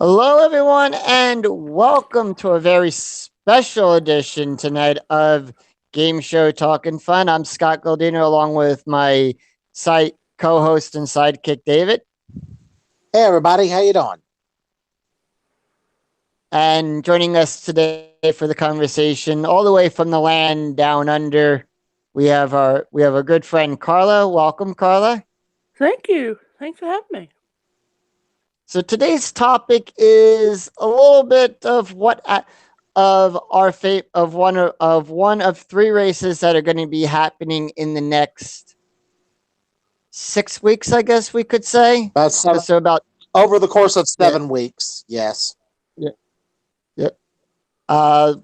Hello, everyone, and welcome to a very special edition tonight of Game Show Talking Fun. I'm Scott Goldiner, along with my site co-host and sidekick David. Hey everybody, how you doing? And joining us today for the conversation, all the way from the land down under, we have our good friend Carla. Welcome, Carla. Thank you. Thanks for having me. So today's topic is a little bit of of our fate of one of three races that are going to be happening in the next 6 weeks, I guess we could say. About seven, So about over the course of 7 weeks, yes. yeah. Uh,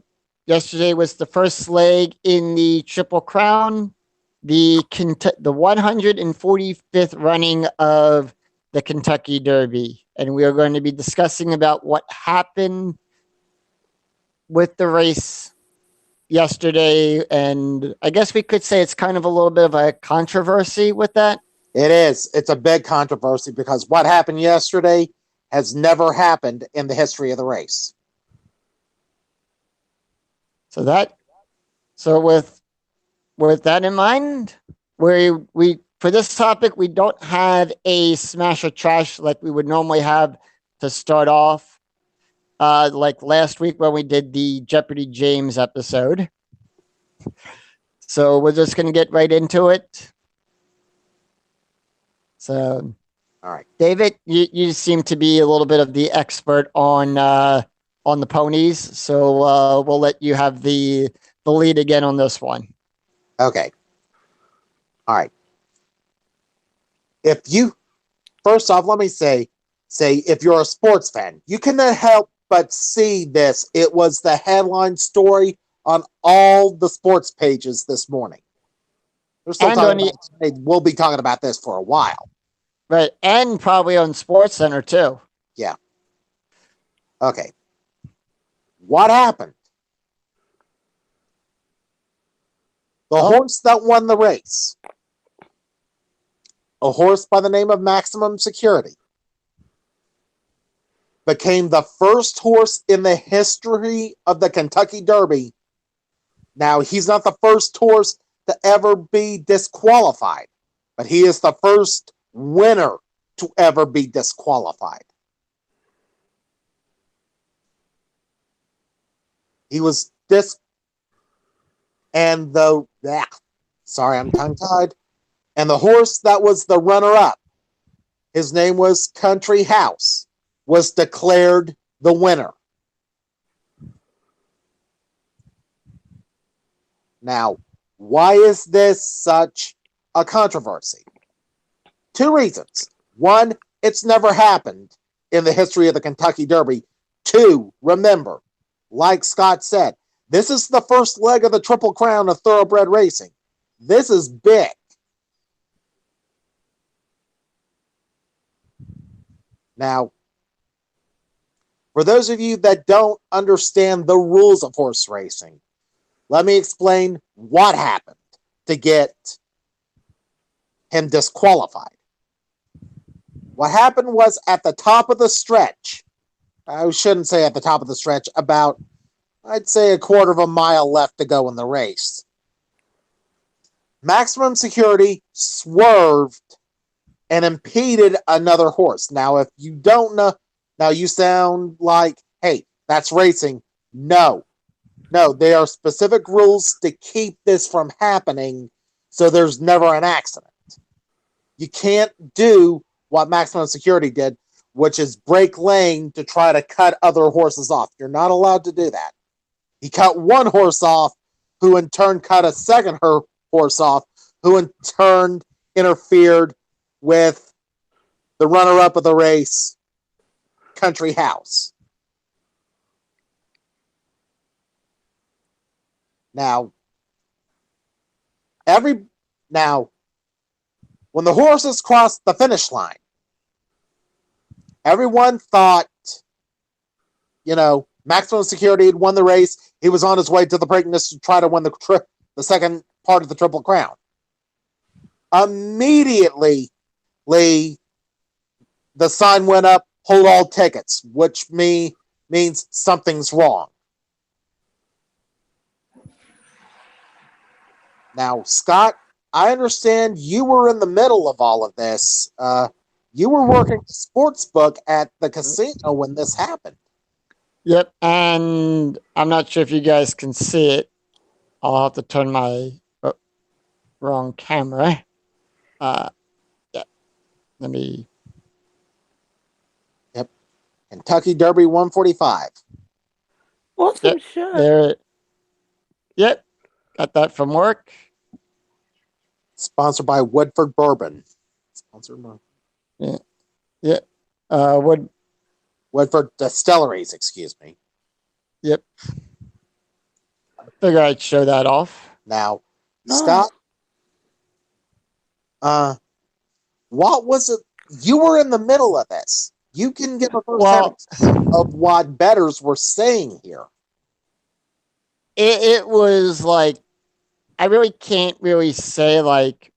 Yesterday was the first leg in the Triple Crown, the 145th running of the Kentucky Derby, and we are going to be discussing about what happened with the race yesterday. And I guess we could say it's kind of a little bit of a controversy with that. It is. It's a big controversy because what happened yesterday has never happened in the history of the race. So with that in mind, we for this topic we don't have a smash or trash like we would normally have to start off. Like last week when we did the Jeopardy James episode. So we're just going to get right into it. So, all right, David, you seem to be a little bit of the expert on the ponies, so we'll let you have the lead again on this one. Okay. All right. First off, let me say if you're a sports fan, you cannot help but see this. It was the headline story on all the sports pages this morning. We're still talking about, we'll be talking about this for a while. Right, and probably on Sports Center too. Yeah. Okay. What happened? The horse that won the race, a horse by the name of Maximum Security, became the first horse in the history of the Kentucky Derby. Now, he's not the first horse to ever be disqualified, but he is the first winner to ever be disqualified. He was and I'm tongue-tied. And the horse that was the runner-up, his name was Country House, was declared the winner. Now, why is this such a controversy? Two reasons. One, it's never happened in the history of the Kentucky Derby. Two, remember, like Scott said, this is the first leg of the Triple Crown of thoroughbred racing. This is big. Now, for those of you that don't understand the rules of horse racing, let me explain what happened to get him disqualified. What happened was at the top of the stretch, I shouldn't say at the top of the stretch, about, I'd say, a quarter of a mile left to go in the race. Maximum Security swerved and impeded another horse. Now, if you don't know, now you sound like, hey, that's racing. No, there are specific rules to keep this from happening so there's never an accident. You can't do what Maximum Security did, which is break lane to try to cut other horses off. You're not allowed to do that. He cut one horse off, who in turn cut a second horse off, who in turn interfered with the runner-up of the race, Country House. Now, when the horses crossed the finish line, everyone thought, Maximum Security had won the race. He was on his way to the Preakness to try to win the second part of the Triple Crown. Immediately, the sign went up, hold all tickets, which means something's wrong. Now, Scott, I understand you were in the middle of all of this. You were working the sports book at the casino when this happened. Yep, and I'm not sure if you guys can see it. I'll have to turn my wrong camera. Yeah, let me. Yep, Kentucky Derby 145. Awesome Yep, shirt. there. Yep, got that from work. Sponsored by Woodford Bourbon. Sponsored by Yeah. Woodford Distilleries, excuse me. Yep. Figure I'd show that off. Now, Nice. Scott, what was it? You were in the middle of this. You can give a Well, of what bettors were saying here. it was like I really can't really say like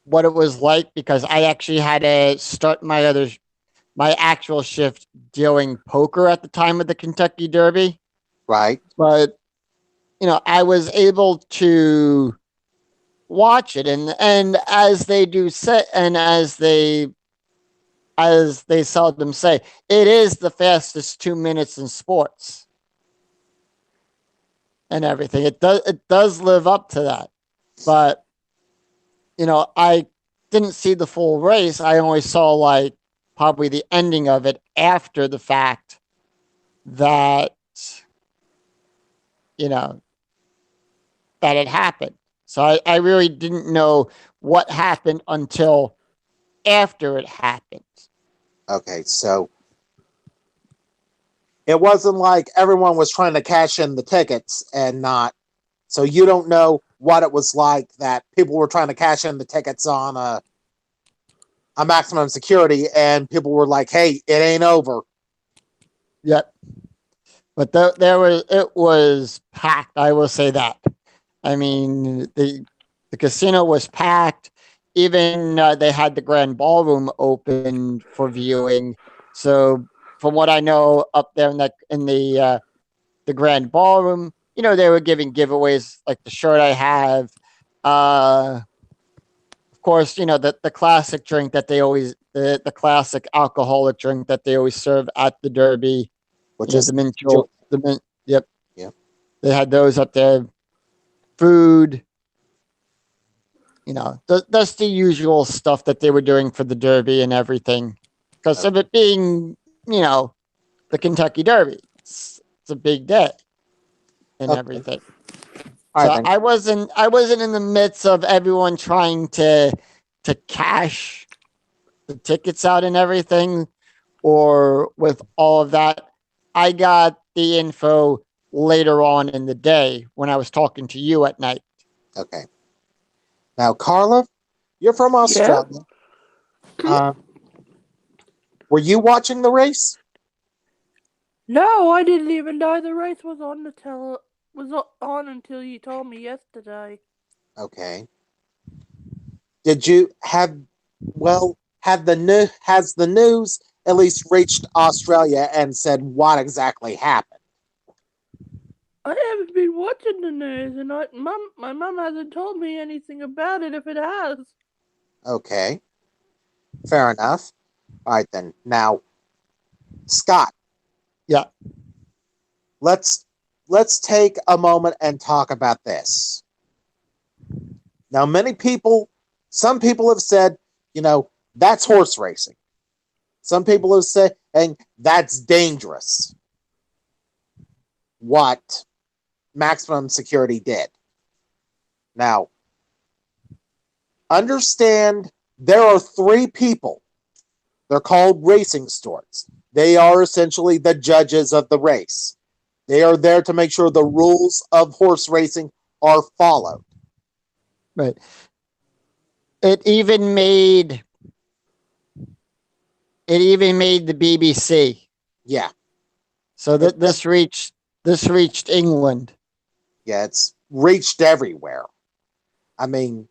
what it was like because I actually had to start my actual shift dealing poker at the time of the Kentucky Derby. Right. But I was able to watch it, and as they do say, and as they seldom say, it is the fastest 2 minutes in sports and everything. It does live up to that. But I didn't see the full race. I only saw like probably the ending of it after the fact that that it happened. So I really didn't know what happened until after it happened. Okay, so it wasn't like everyone was trying to cash in the tickets and not. So you don't know what it was like that people were trying to cash in the tickets on a maximum security, and people were like, "Hey, it ain't over." Yep. But it was packed. I will say that. I mean, the casino was packed. Even they had the grand ballroom open for viewing. So, from what I know, up there in the grand ballroom, they were giving giveaways like the shirt I have. Of course, the classic drink that they always the classic alcoholic drink that they always serve at the Derby, Which is the mint julep, the mint. Yep. Yep. They had those up there. Food. That's the usual stuff that they were doing for the Derby and everything, because of it being, the Kentucky Derby. It's a big day and everything. All So right, I wasn't in the midst of everyone trying to cash the tickets out and everything, or with all of that. I got the info later on in the day when I was talking to you at night. Okay. Now, Carla, you're from Australia. Yeah. Were you watching the race? No, I didn't even know the race was on on until you told me yesterday. Okay. Did you have? Well, has the news at least reached Australia and said what exactly happened? I haven't been watching the news, and my mom hasn't told me anything about it. If it has, Okay. Fair enough. All right then. Now, Scott. Yeah. Let's take a moment and talk about this. Now, some people have said, that's horse racing. Some people have said, and that's dangerous. What maximum security did. Now, understand there are 3 people. They're called racing stewards. They are essentially the judges of the race. They are there to make sure the rules of horse racing are followed. Right. It even made the BBC. Yeah. So that this reached England. Yeah, it's reached everywhere. I mean,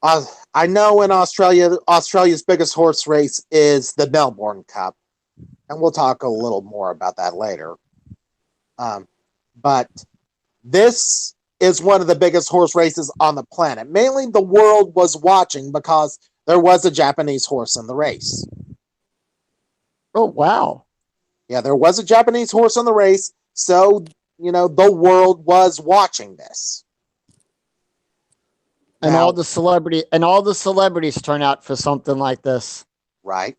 I know in Australia, Australia's biggest horse race is the Melbourne Cup, and we'll talk a little more about that later. But this is one of the biggest horse races on the planet. Mainly the world was watching because there was a Japanese horse in the race. Oh, wow. Yeah, there was a Japanese horse in the race, so, the world was watching this. And Now, all the celebrities turn out for something like this. right?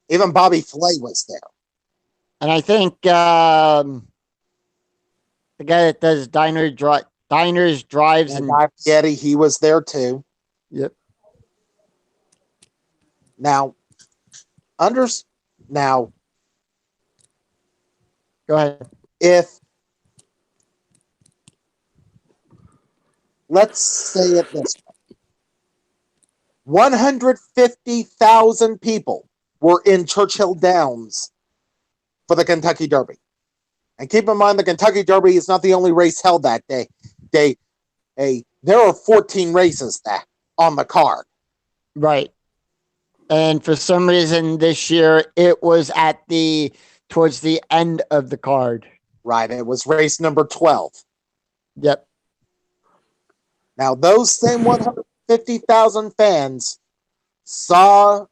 Even Bobby Flay was there. And I think the guy that does diners, drives, and Guy Fieri, he was there too. yep. Now, now, Go ahead. if let's say it this way, 150,000 people were in Churchill Downs for the Kentucky Derby. And keep in mind, the Kentucky Derby is not the only race held that day. There are 14 races on the card. Right. And for some reason this year, it was towards the end of the card. Right. It was race number 12. Yep. Now, those same 150,000 fans saw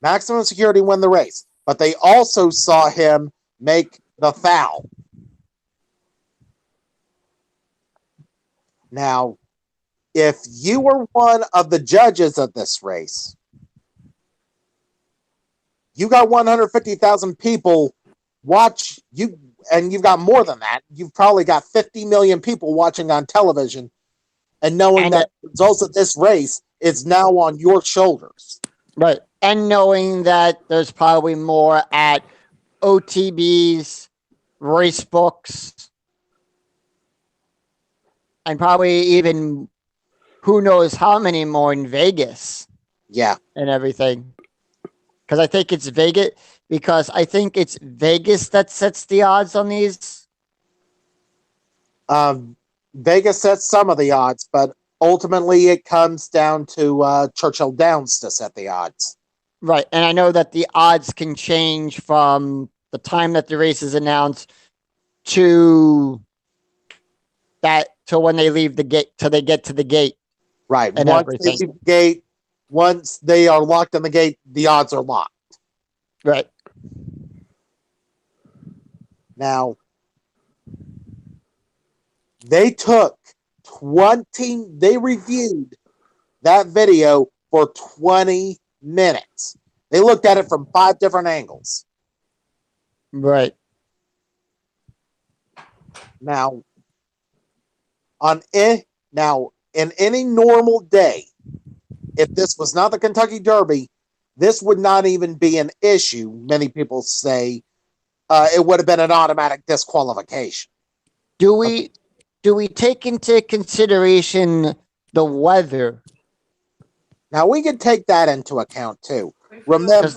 Maximum Security win the race, but they also saw him make the foul. Now, if you were one of the judges of this race, you got 150,000 people watch you, and you've got more than that. You've probably got 50 million people watching on television, and knowing that the results of this race is now on your shoulders. Right. And knowing that there's probably more at OTBs, race books, and probably even who knows how many more in Vegas. Yeah. And everything. Because I think it's Vegas that sets the odds on these. Vegas sets some of the odds, but ultimately it comes down to Churchill Downs to set the odds. Right. And I know that the odds can change from the time that the race is announced to when they leave the gate, till they get to the gate. Right. And once everything. they leave the gate, once they are locked in the gate, the odds are locked. Right. Now, they reviewed that video for 20 minutes. They looked at it from 5 different angles. Right. Now, in any normal day, if this was not the Kentucky Derby, this would not even be an issue. Many people say it would have been an automatic disqualification. Do we take into consideration the weather? Now, we can take that into account, too. Remember,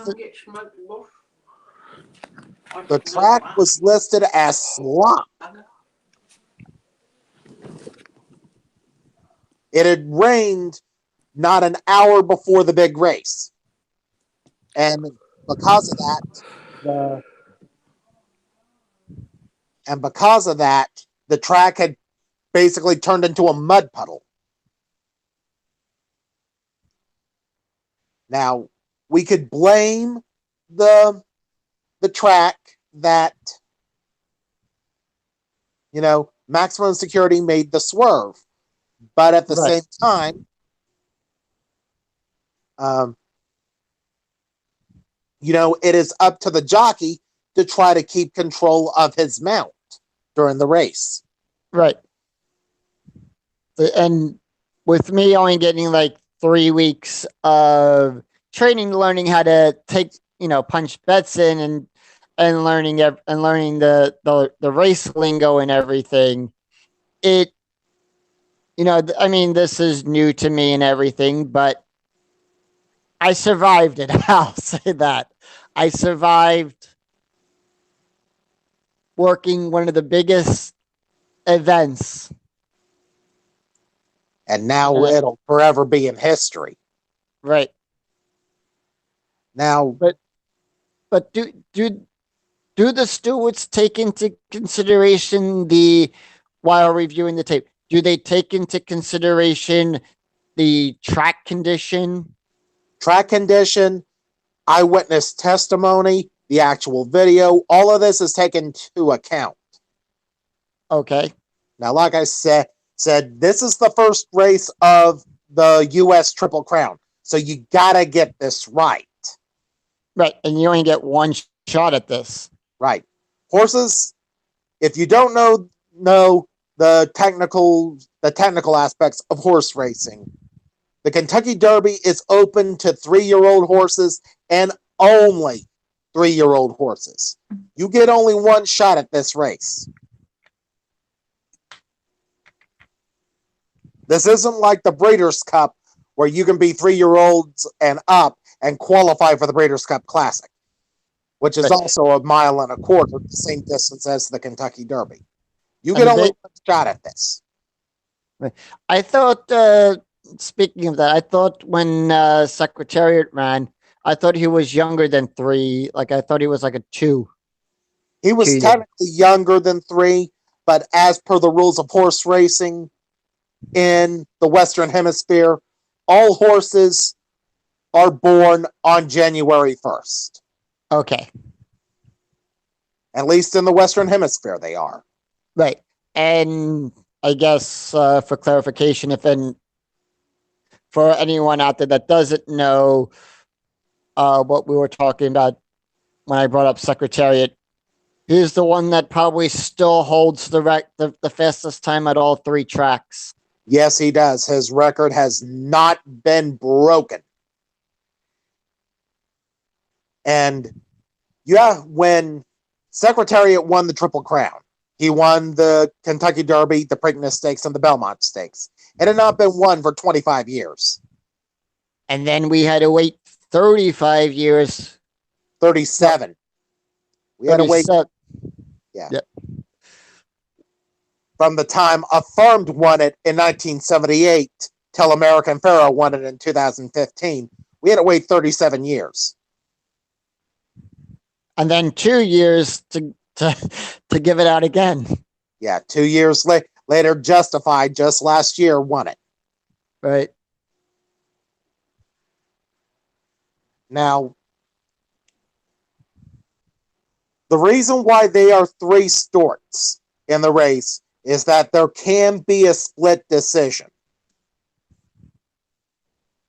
the track was listed as slop. It had rained not an hour before the big race. And because of that, the track had basically turned into a mud puddle. Now, we could blame the track that, Maximum Security made the swerve. But at the same time, it is up to the jockey to try to keep control of his mount during the race. Right. And with me only getting like 3 weeks of training, learning how to take, punch bets in and learning the race lingo and everything, this is new to me and everything, but I survived it. I'll say that. I survived working one of the biggest events. And now Yeah. it'll forever be in history. Right. Now, But do the stewards take into consideration while reviewing the tape? Do they take into consideration the track condition? track condition, eyewitness testimony, the actual video, all of this is taken into account. Okay. Now, like I said, this is the first race of the U.S. Triple Crown, so you gotta get this right. Right. And you only get one shot at this. Right. Horses, if you don't know the technical aspects of horse racing, the Kentucky Derby is open to 3-year-old horses and only 3-year-old horses. You get only one shot at this race. This isn't like the Breeders' Cup where you can be 3-year-olds and up and qualify for the Breeders' Cup Classic, which is also 1.25 miles, the same distance as the Kentucky Derby. You get only one shot at this. I thought, speaking of that, I thought when Secretariat ran, I thought he was younger than 3. Like, I thought he was like a 2. He was technically younger than 3, but as per the rules of horse racing in the Western Hemisphere, all horses are born on January 1st. Okay. At least in the Western Hemisphere, they are. Right. And I guess for clarification, for anyone out there that doesn't know what we were talking about when I brought up Secretariat, he's the one that probably still holds the fastest time at all 3 tracks. Yes, he does. His record has not been broken. And yeah, when Secretariat won the Triple Crown, he won the Kentucky Derby, the Preakness Stakes, and the Belmont Stakes. It had not been won for 25 years. And then we had to wait 35 years. 37. We had to wait. Yeah. Yep. From the time Affirmed won it in 1978 till American Pharoah won it in 2015, we had to wait 37 years. And then 2 years to give it out again. Yeah, 2 years later, Justified just last year won it. Right. Now, the reason why they are 3 Storts in the race is that there can be a split decision.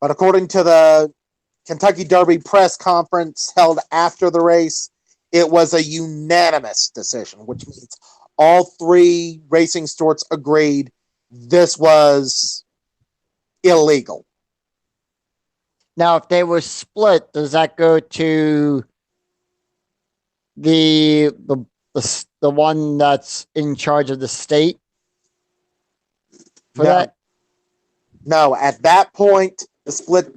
But according to the Kentucky Derby press conference held after the race, it was a unanimous decision, which means all 3 racing Storts agreed this was illegal. Now, if they were split, does that go to the one that's in charge of the state for that? No, at that point, the split.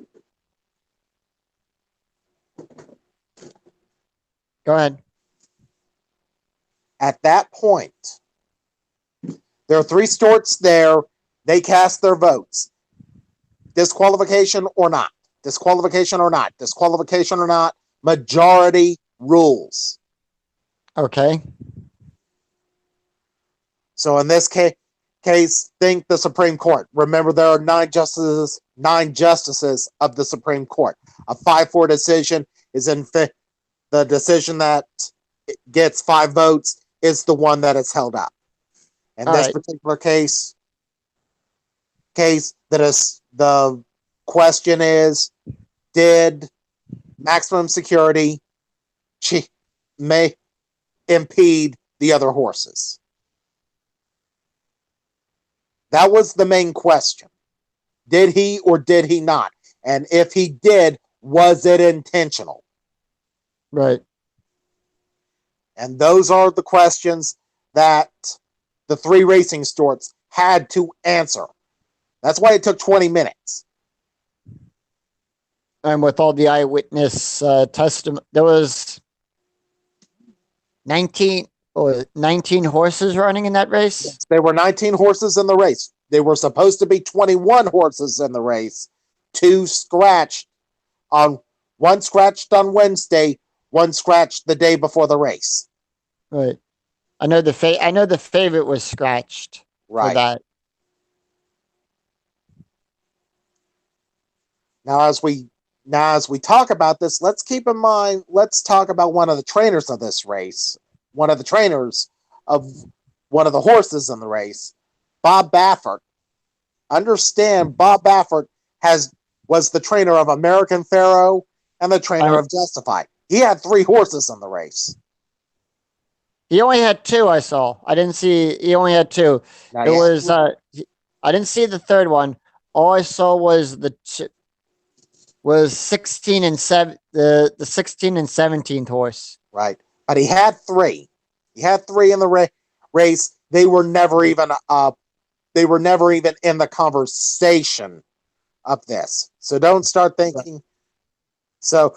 Go ahead. At that point, there are 3 Storts there. They cast their votes. Disqualification or not. Disqualification or not. Disqualification or not. Majority rules. Okay. So in this case, think the Supreme Court. Remember, there are 9 justices of the Supreme Court. A 5-4 decision is the decision that gets 5 votes is the one that is held up. In this particular case, that is the question is, did maximum security may impede the other horses? That was the main question. Did he or did he not? And if he did, was it intentional? Right. And those are the questions that the 3 racing Storts had to answer. That's why it took 20 minutes. And with all the eyewitness testimony, there was 19 horses running in that race? Yes, there were 19 horses in the race. there were supposed to be 21 horses in the race. Two scratched on one scratched on Wednesday, one scratched the day before the race. Right. I know the favorite was scratched for Right. that. Now as we talk about this, let's keep in mind, let's talk about one of the trainers of this race. One of the trainers of one of the horses in the race, Bob Baffert. Understand, Bob Baffert was the trainer of American Pharoah and the trainer of Justified. He had 3 horses in the race. He only had 2. I saw. I didn't see. He only had 2. Now, It was. I didn't see the third one. All I saw was was 16 and 7. The 16 and 17th horse. Right, but he had 3. He had 3 in the race. They were never even in the conversation of this. So don't start thinking. So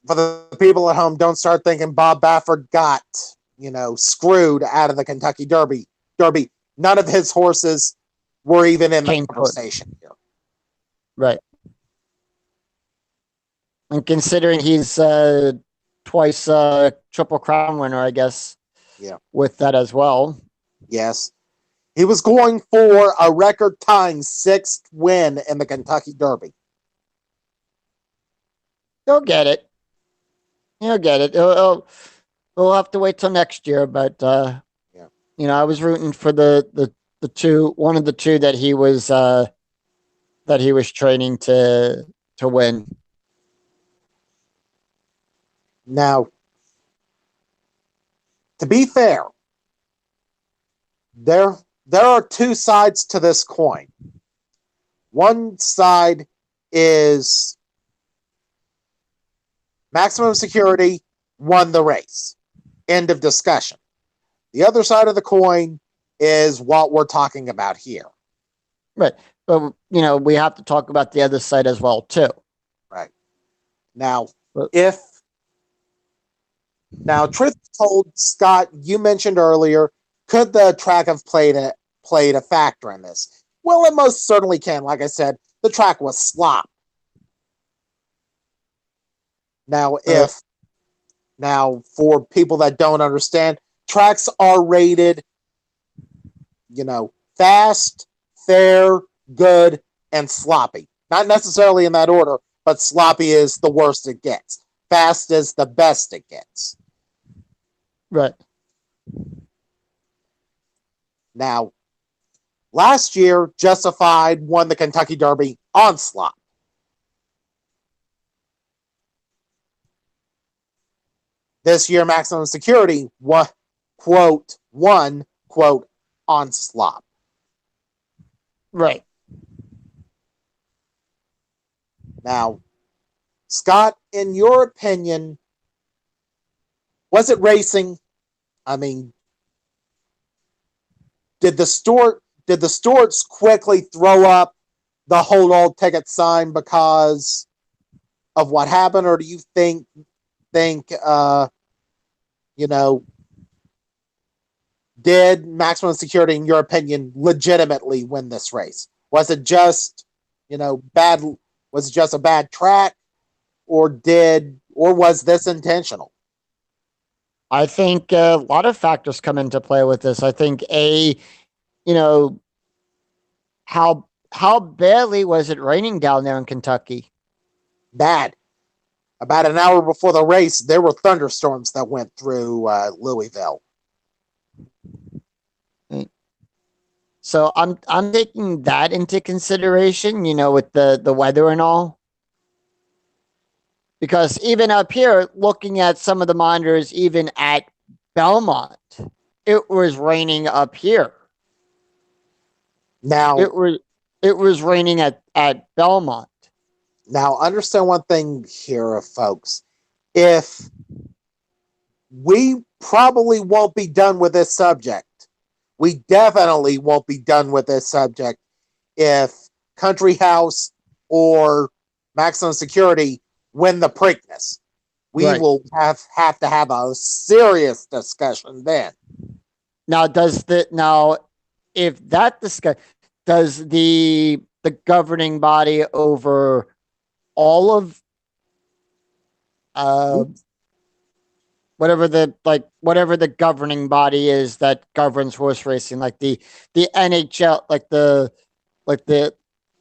for the people at home, don't start thinking Bob Baffert got, screwed out of the Kentucky Derby. None of his horses were even in the conversation here. Right. And considering he's twice Triple Crown winner, I guess. Yeah. With that as well. Yes. He was going for a record-tying 6th win in the Kentucky Derby. He'll get it. He'll get it. We'll have to wait till next year, but I was rooting for the one of the 2 that he was training to win. Now, to be fair, there are 2 sides to this coin. One side is Maximum Security won the race. End of discussion. The other side of the coin is what we're talking about here. Right. But, we have to talk about the other side as well, too. Right. Now, truth be told, Scott, you mentioned earlier, could the track have played a factor in this? Well, it most certainly can. Like I said, the track was slop. Now, for people that don't understand, tracks are rated, fast, fair, good, and sloppy. Not necessarily in that order, but sloppy is the worst it gets. Fast is the best it gets. Right. Now, last year, Justified won the Kentucky Derby on slop. This year, Maximum Security won, quote, on slop. Right. Now, Scott, in your opinion, was it racing? I mean, did the Stewarts quickly throw up the hold all ticket sign because of what happened, or do you think did Maximum Security, in your opinion, legitimately win this race? Was it just bad? Was it just a bad track, or was this intentional? I think a lot of factors come into play with this. I think how badly was it raining down there in Kentucky? Bad. About an hour before the race, there were thunderstorms that went through Louisville. So I'm taking that into consideration, with the weather and all. Because even up here, looking at some of the monitors, even at Belmont, it was raining up here. Now it was raining at Belmont. Now, understand one thing here, folks. If we probably won't be done with this subject, we definitely won't be done with this subject if Country House or Maximum Security win the Preakness. We will have to have a serious discussion then. Now, if that discussion, does the governing body over all of uh whatever the governing body is that governs horse racing, like the NHL, like the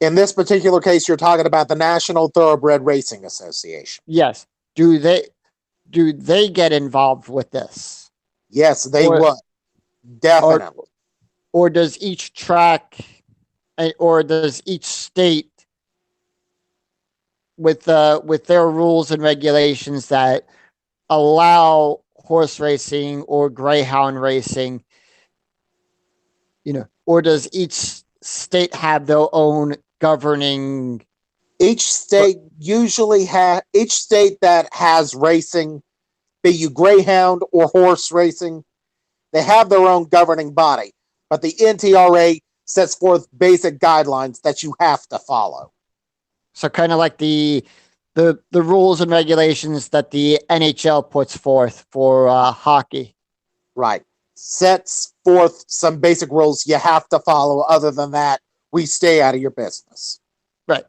In this particular case, you're talking about the National Thoroughbred Racing Association. yes, do they get involved with this? Yes, they Or- would. Definitely. Or does each track or does each state with their rules and regulations that allow horse racing or greyhound racing, or does each state have their own governing? Each state each state that has racing, be you greyhound or horse racing, they have their own governing body, but the NTRA sets forth basic guidelines that you have to follow. So kind of like the rules and regulations that the NHL puts forth for hockey. Right. Sets forth some basic rules you have to follow. Other than that, we stay out of your business. Right.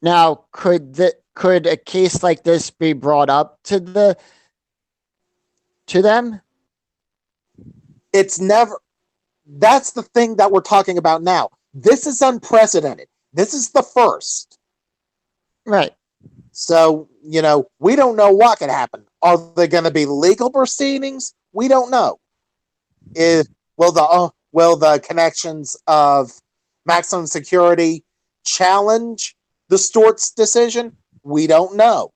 Now, could a case like this be brought up to them? It's never. That's the thing that we're talking about now. This is unprecedented. This is the first. Right. So, we don't know what could happen. Are there going to be legal proceedings? We don't know. Will the connections of Maximum Security challenge the Stewart's decision? We don't know.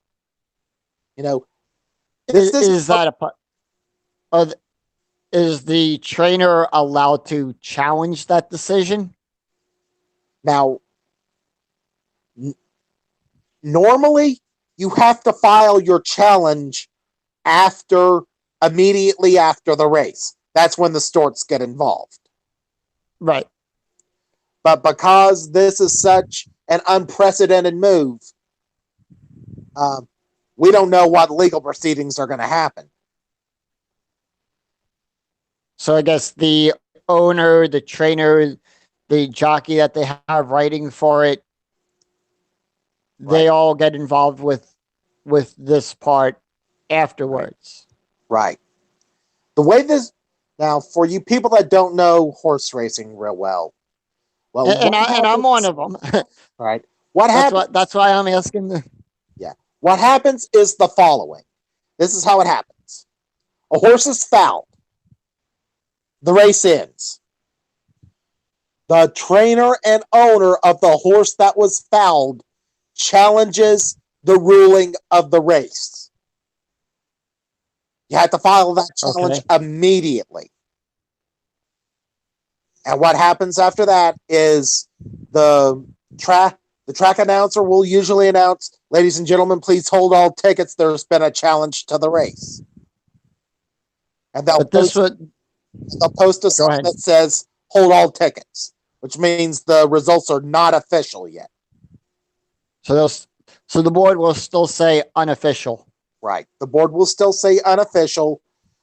Is the trainer allowed to challenge that decision? Now, normally you have to file your challenge immediately after the race. That's when the Stewarts get involved. Right. But because this is such an unprecedented move, we don't know what legal proceedings are going to happen. So I guess the owner, the trainer, the jockey that they have writing for it, they all get involved with this part afterwards. Right. The way this now, for you people that don't know horse racing real well, and I'm one of them. Right. What happens? That's why I'm asking. What happens is the following. This is how it happens. A horse is fouled. The race ends. The trainer and owner of the horse that was fouled challenges the ruling of the race. You have to file that challenge immediately. And what happens after that is the track announcer will usually announce, ladies and gentlemen, please hold all tickets. There's been a challenge to the race. And they'll post a sign that says, hold all tickets, which means the results are not official yet. So the board will still say unofficial. Right. The board will still say unofficial.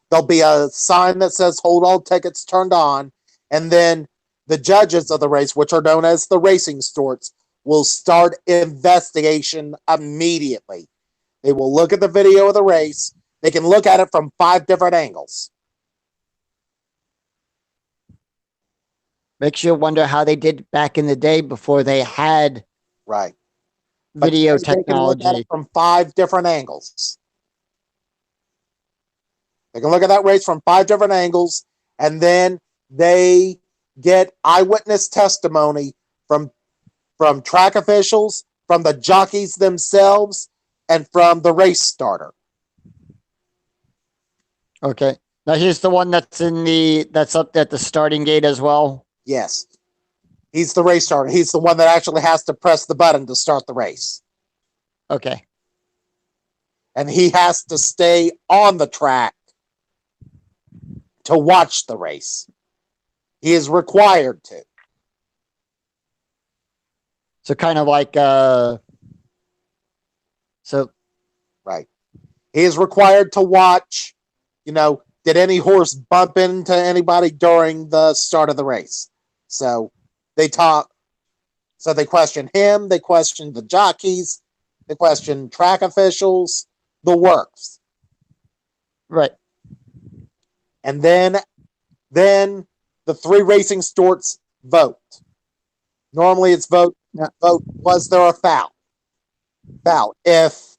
There'll be a sign that says hold all tickets turned on. And then the judges of the race, which are known as the racing stewards, will start investigation immediately. They will look at the video of the race. They can look at it from 5 different angles. Makes you wonder how they did back in the day before they had video technology. They can look at it from 5 different angles. They can look at that race from 5 different angles, and then they get eyewitness testimony from track officials, from the jockeys themselves, and from the race starter. Okay. Now here's the one that's up at the starting gate as well. Yes. He's the race starter. He's the one that actually has to press the button to start the race. Okay. And he has to stay on the track to watch the race. He is required to. So kind of like Right. He is required to watch, did any horse bump into anybody during the start of the race? So They talk. So they questioned him. They questioned the jockeys. They questioned track officials. The works. Right. And then the three racing stewards vote. Normally, it's vote. Yeah. Vote. Was there a foul? Foul. If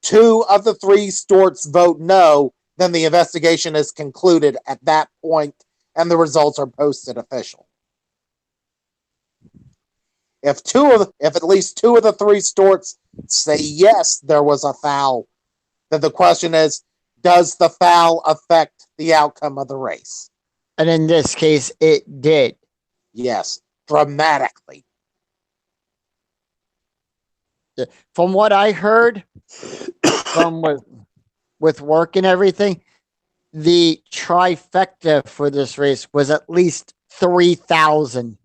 two of the three stewards vote no, then the investigation is concluded at that point, and the results are posted official. If at least two of the three stewards say yes, there was a foul, then the question is, does the foul affect the outcome of the race? And in this case, it did. Yes, dramatically. From what I heard, from with work and everything, the trifecta for this race was at least $3,000.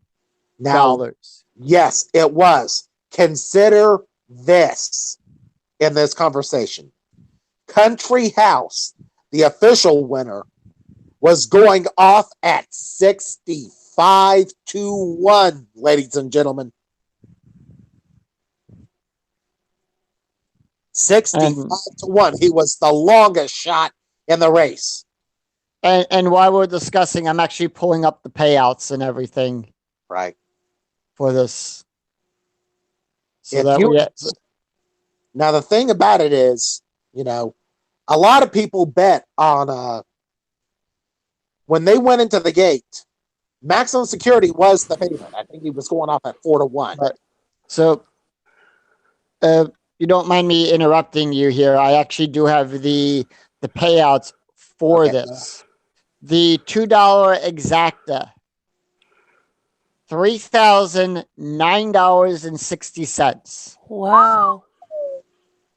Now, yes, it was. Consider this in this conversation. Country House, the official winner, was going off at 65-1, ladies and gentlemen. 65-1. He was the longest shot in the race. And while we're discussing, I'm actually pulling up the payouts and everything. Right. For this. So now the thing about it is, a lot of people bet on when they went into the gate, Maximum Security was the favorite. I think he was going off at 4-1. Right. So you don't mind me interrupting you here. I actually do have the payouts for this. The $2 exacta, $3,009.60. Wow.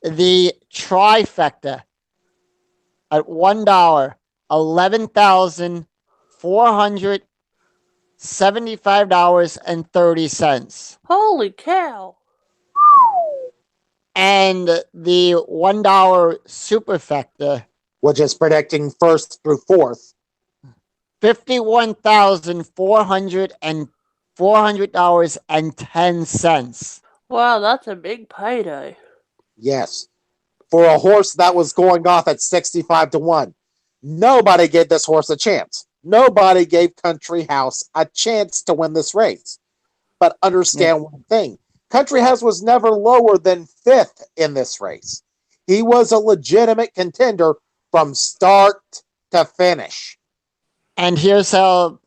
The trifecta at $1, $11,475.30. Holy cow. And the $1 superfecta, which is predicting first through fourth, $51,400.10. Wow, that's a big payday. Yes. For a horse that was going off at 65-1. Nobody gave this horse a chance. Nobody gave Country House a chance to win this race. But understand one thing. Country House was never lower than 5th in this race. He was a legitimate contender from start to finish. And here's how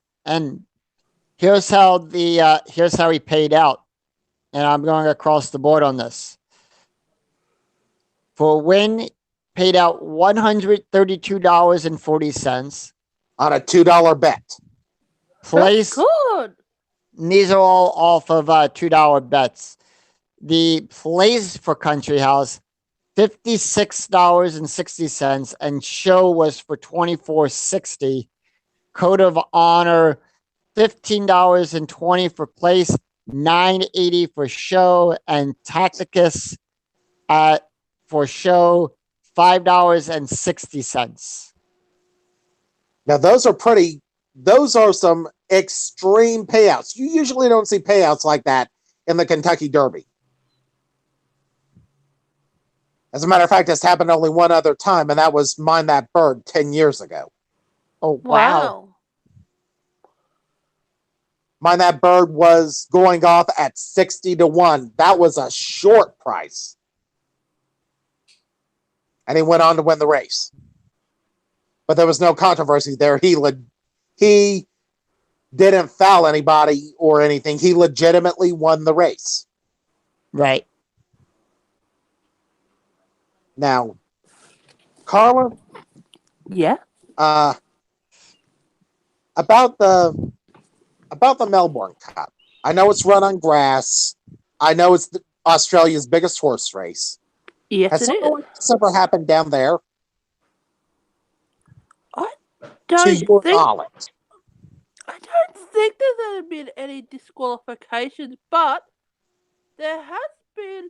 he paid out. And I'm going across the board on this. For win, paid out $132.40 on a $2 bet. Place. That's good. These are all off of $2 bets. The place for Country House, $56.60, and show was for $24.60. Code of Honor, $15.20 for place, $9.80 for show, and Tacticus for show, $5.60. Now those are some extreme payouts. You usually don't see payouts like that in the Kentucky Derby. As a matter of fact, it's happened only one other time, and that was Mind That Bird 10 years ago. Oh, wow. Mind That Bird was going off at 60-1. That was a short price. And he went on to win the race. But there was no controversy there. He didn't foul anybody or anything. He legitimately won the race. Right. Now, Carla? Yeah? About the Melbourne Cup. I know it's run on grass. I know it's Australia's biggest horse race. Yes, Has something like this ever happened down there? I to your knowledge. I don't think there's been any disqualifications, but there has been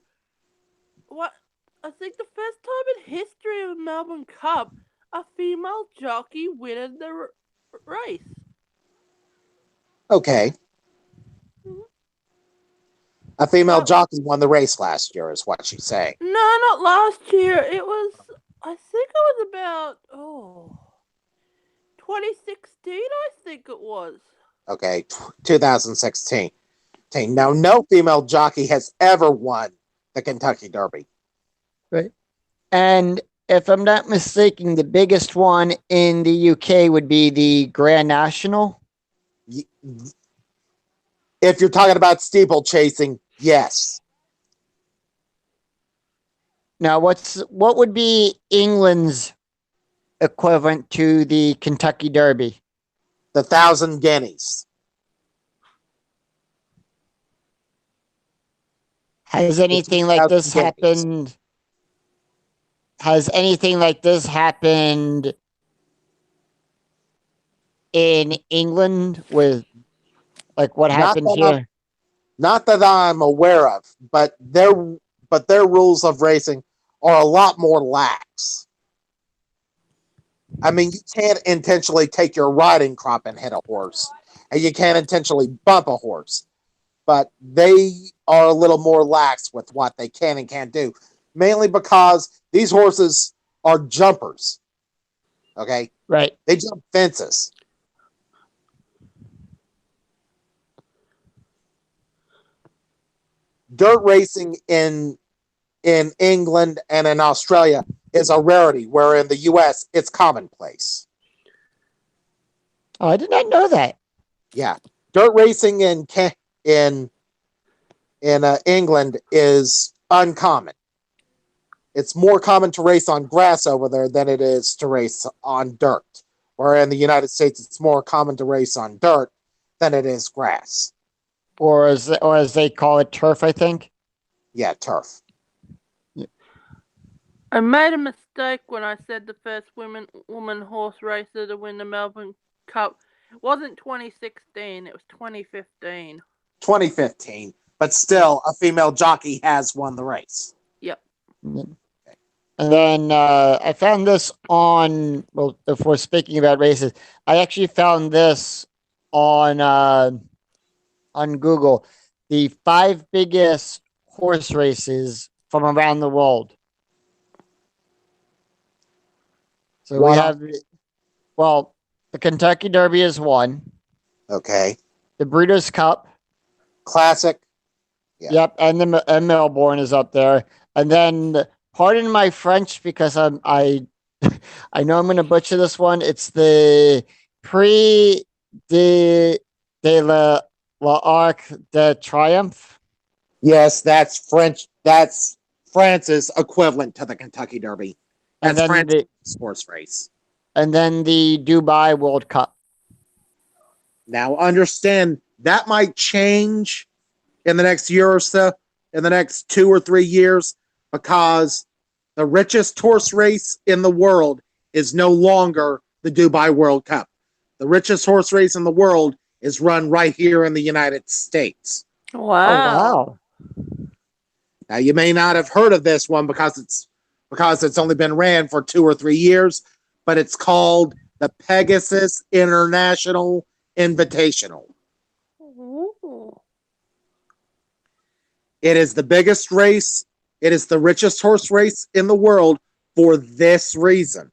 I think the first time in history of the Melbourne Cup, a female jockey winning the race. Okay. A female jockey won the race last year, is what she's saying. No, not last year. It was, I think it was about, 2016, I think it was. Okay, 2016. Now, no female jockey has ever won the Kentucky Derby. Right. And if I'm not mistaken, the biggest one in the UK would be the Grand National. If you're talking about steeplechasing, yes. Now, what would be England's equivalent to the Kentucky Derby? The 1,000 Guineas. Has anything like this happened? Has anything like this happened in England with like what happened here? Not that I'm aware of, but their rules of racing are a lot more lax. I mean, you can't intentionally take your riding crop and hit a horse, and you can't intentionally bump a horse, but they are a little more lax with what they can and can't do, mainly because these horses are jumpers. Okay? Right. They jump fences. Dirt racing in England and in Australia is a rarity, where in the US it's commonplace. Oh, I did not know that. Yeah, dirt racing in England is uncommon. It's more common to race on grass over there than it is to race on dirt. Where in the United States, it's more common to race on dirt than it is grass. Or as they call it, turf, I think. Yeah, turf. I made a mistake when I said the first woman horse racer to win the Melbourne Cup. It wasn't 2016, it was 2015. 2015, but still, a female jockey has won the race. Yep. And then I found this on, well, if we're speaking about races, I actually found this on Google. The 5 biggest horse races from around the world. So we have, well, the Kentucky Derby is one. Okay. The Breeders' Cup. Classic. Yeah. Yep, and Melbourne is up there. And then, pardon my French because I know I'm going to butcher this one. It's the Prix de l'Arc de Triomphe. Yes, that's French. That's France's equivalent to the Kentucky Derby. That's France's sports race. And then the Dubai World Cup. Now, understand that might change in the next year or so, in the next 2 or 3 years, because the richest horse race in the world is no longer the Dubai World Cup. The richest horse race in the world is run right here in the United States. Wow. Oh, wow. Now, you may not have heard of this one because it's only been ran for 2 or 3 years, but it's called the Pegasus International Invitational. Ooh. It is the biggest race. It is the richest horse race in the world for this reason.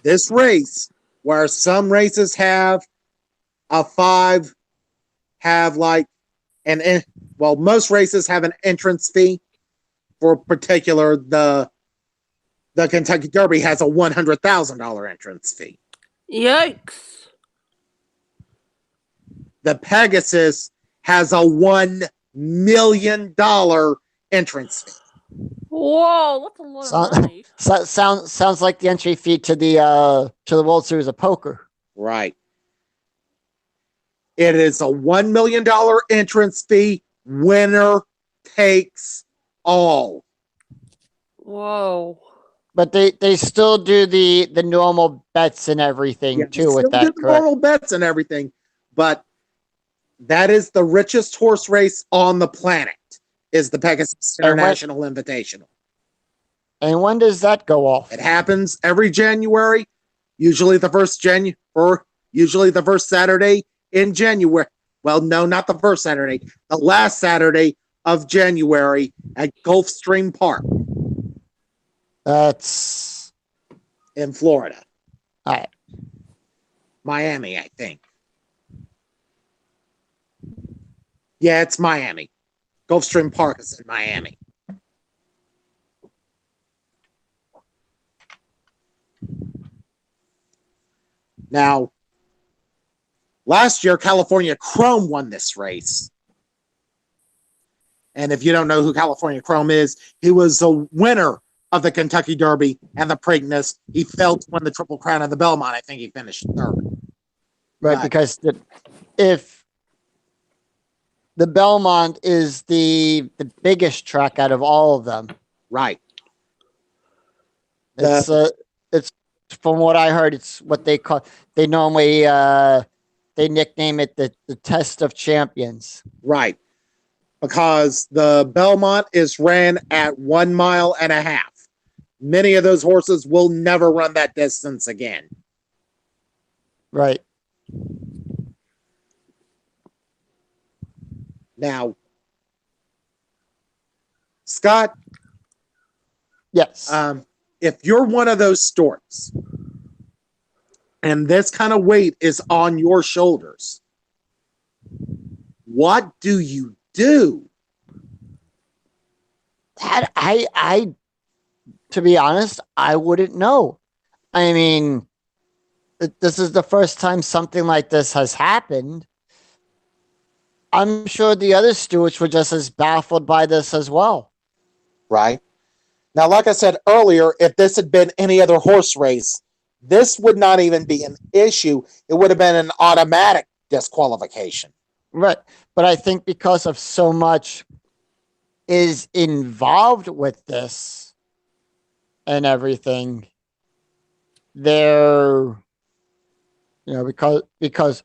This race, where some races have a 5, have like most races have an entrance fee. For particular, the Kentucky Derby has a $100,000 entrance fee. Yikes. The Pegasus has a $1 million entrance fee. Whoa, that's a lot of money. Sounds like the entry fee to the World Series of Poker. Right. It is a $1 million entrance fee. Winner takes all. Whoa. But they still do the normal bets and everything too with that. Do the normal bets and everything, but that is the richest horse race on the planet. Is the Pegasus International Invitational. And when does that go off? It happens every January, usually the first Saturday in January. Well, no, not the first Saturday, the last Saturday of January at Gulfstream Park That's in Florida. all right. Miami, I think. Yeah, it's Miami. Gulfstream Park is in Miami. Now, last year, California Chrome won this race. And if you don't know who California Chrome is, he was the winner of the Kentucky Derby and the Preakness. He failed to win the Triple Crown of the Belmont. I think he finished third. Right, But- because if the Belmont is the biggest track out of all of them, Right. it's from what I heard, it's what they call. They normally they nickname it the Test of Champions. Right. Because the Belmont is ran at 1.5 miles. Many of those horses will never run that distance again. Right. Now, Scott, Yes. if you're one of those storks and this kind of weight is on your shoulders, what do you do? That I to be honest, I wouldn't know. I mean, this is the first time something like this has happened. I'm sure the other stewards were just as baffled by this as well. Right. Now, like I said earlier, if this had been any other horse race, this would not even be an issue. It would have been an automatic disqualification. Right. But I think because of so much is involved with this and everything, they're, because,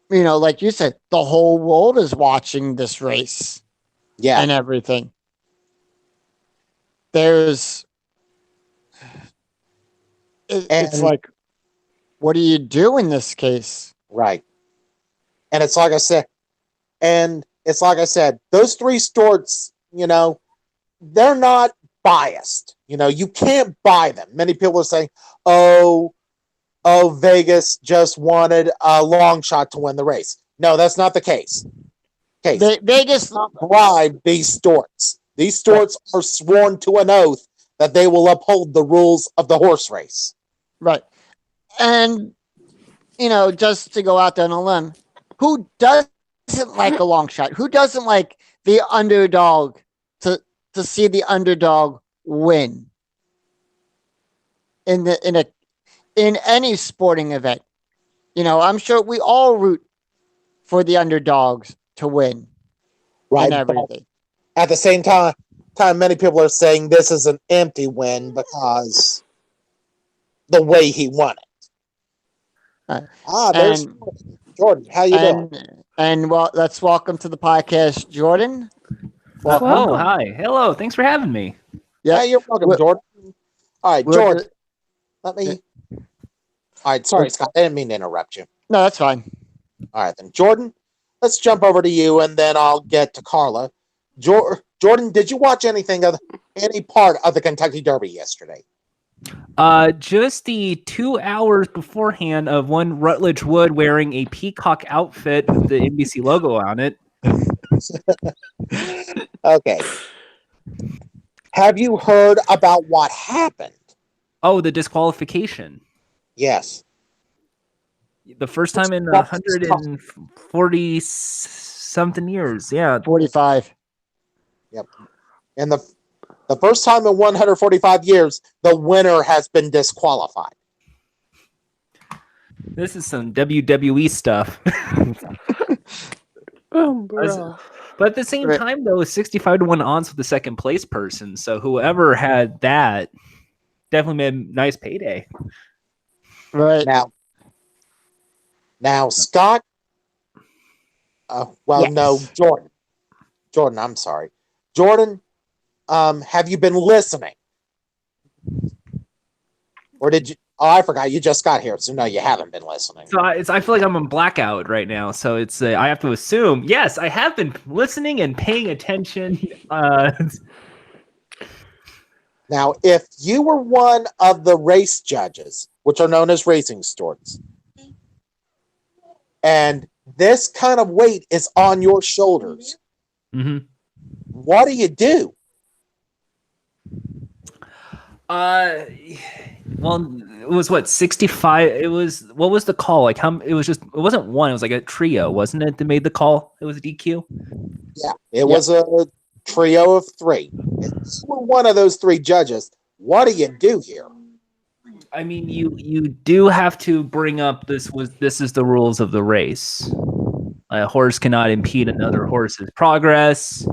like you said, the whole world is watching this race Yeah. and everything. There's, it's And- like, what do you do in this case? Right. And it's like I said, those three storks, they're not biased. You can't buy them. Many people are saying, oh, Vegas just wanted a long shot to win the race. No, that's not the case. Vegas, Bribe these storks. These storks are sworn to an oath that they will uphold the rules of the horse race. right. And, just to go out there on a limb, who doesn't like a long shot? Who doesn't like the underdog to see the underdog win in any sporting event? I'm sure we all root for the underdogs to win Right. and But everything. at the same time, many people are saying this is an empty win because the way he won it. There's And Jordan. How you doing? and well, let's welcome to the podcast, Jordan. Welcome. Oh, hi. Hello. Thanks for having me. Yeah, Yeah, you're welcome, We're- Jordan. All right, we're Jordan. ju- Let me. All right, sorry, Scott. I didn't mean to interrupt you. No, that's fine. All right, then, Jordan. Let's jump over to you, and then I'll get to Carla. Jordan, did you watch any part of the Kentucky Derby yesterday? Just the 2 hours beforehand of one Rutledge Wood wearing a peacock outfit with the NBC logo on it. Okay. Have you heard about what happened? Oh, the disqualification. Yes. The first time in 140 something years. Yeah. 45. And the first time in 145 years, the winner has been disqualified. This is some WWE stuff. Bro. But at the same Right. time, though, 65 to 1 odds with the second place person. So whoever had that definitely made a nice payday. Right. Now, Scott. Yes. No, Jordan. Jordan, I'm sorry. Jordan, have you been listening? Or did Oh, I forgot. You just got here, so no, you haven't been listening. So I feel like I'm on blackout right now. So it's I have to assume, yes, I have been listening and paying attention. Now, if you were one of the race judges, which are known as racing stewards, and this kind of weight is on your shoulders, Mhm. what do you do? Well, it was what 65. It was what was the call? Like how? It was just. It wasn't one. It was like a trio, wasn't it? That made the call. It was a DQ. Yeah, it was a trio of three. If you were one of those three judges, what do you do here? I mean, you do have to bring up this is the rules of the race. A horse cannot impede another horse's progress.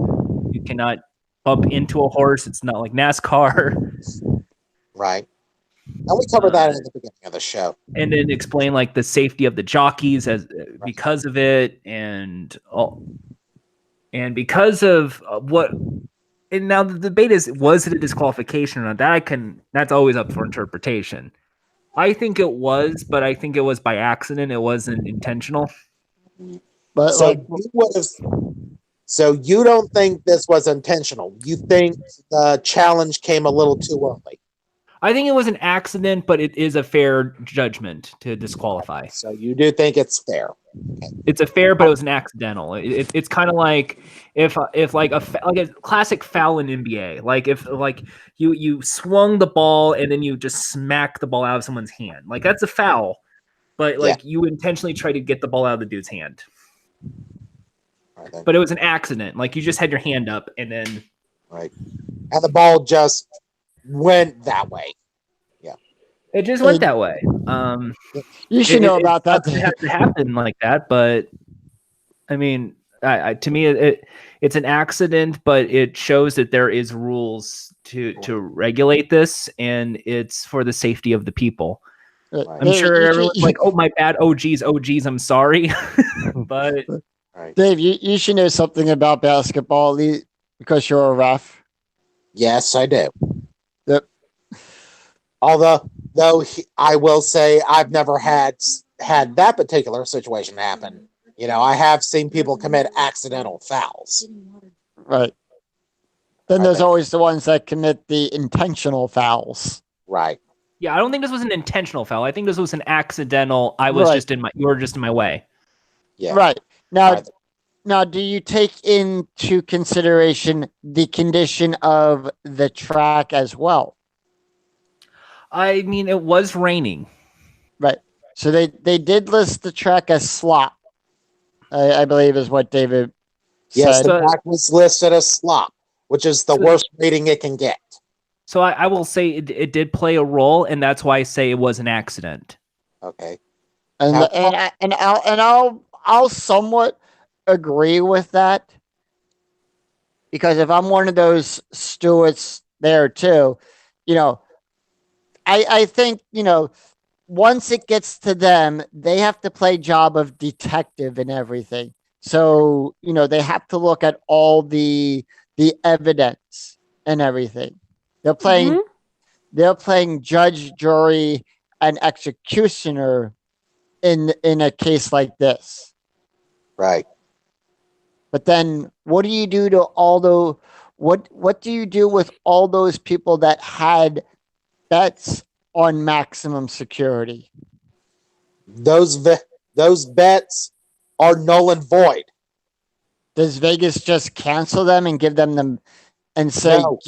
You cannot bump into a horse. It's not like NASCAR. Right. And we covered that at the beginning of the show. And then explain like the safety of the jockeys as because of it, and because of what. And now the debate is: was it a disqualification or not? That's always up for interpretation. I think it was, but I think it was by accident. It wasn't intentional. But So like, you would have. So you don't think this was intentional? You think the challenge came a little too early? I think it was an accident, but it is a fair judgment to disqualify. So you do think it's fair? It's a fair, but it was an accidental. It's kind of like if like a classic foul in NBA, like if like you swung the ball and then you just smack the ball out of someone's hand, like that's a foul, but like you intentionally try to get the ball out of the dude's hand. Right, but it was an accident. Like you just had your hand up and then right, and the ball just went that way. Yeah, it just went that way. You should know about that. It has to happen like that, but I mean, to me, it's an accident, but it shows that there is rules to regulate this, and it's for the safety of the people. I'm sure everyone's like, "Oh, my bad. Oh, geez. I'm sorry," but Dave, you should know something about basketball because you're a ref. Yes, I do. Yep. Although I will say I've never had that particular situation happen. You know, I have seen people commit accidental fouls. Right. Then there's always the ones that commit the intentional fouls. Right. Yeah, I don't think this was an intentional foul. I think this was an accidental. You were just in my way. Yeah. Right. Now, do you take into consideration the condition of the track as well? I mean, it was raining. Right. So they did list the track as slop, I believe is what David said. Yes, the track was listed as slop, which is the worst rating it can get. So I will say it did play a role, and that's why I say it was an accident. Okay. And I'll somewhat agree with that, because if I'm one of those stewards there too, you know, I think, you know, once it gets to them, they have to play job of detective and everything. So, you know, they have to look at all the evidence and everything. They're playing judge, jury, and executioner in a case like this. Right. But then what do you do to what do you do with all those people that had bets on maximum security? Those bets are null and void. Does Vegas just cancel them and give them and say, no,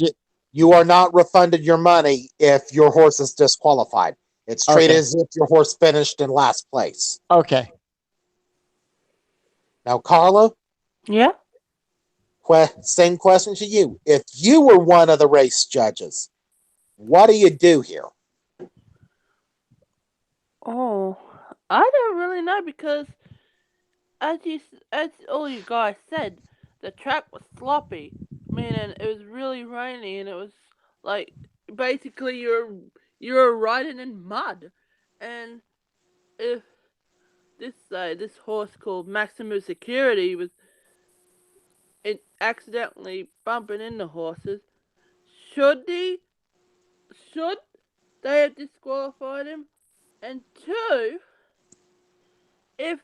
you are not refunded your money if your horse is disqualified. It's treated as if your horse finished in last place. Okay. Now, Carla? Yeah? Same question to you. If you were one of the race judges, what do you do here? Oh, I don't really know, because as all you guys said, the track was sloppy. Meaning it was really rainy, and it was like basically you're riding in mud. And if this horse called Maximum Security was accidentally bumping into horses, should the they have disqualified him. And 2, if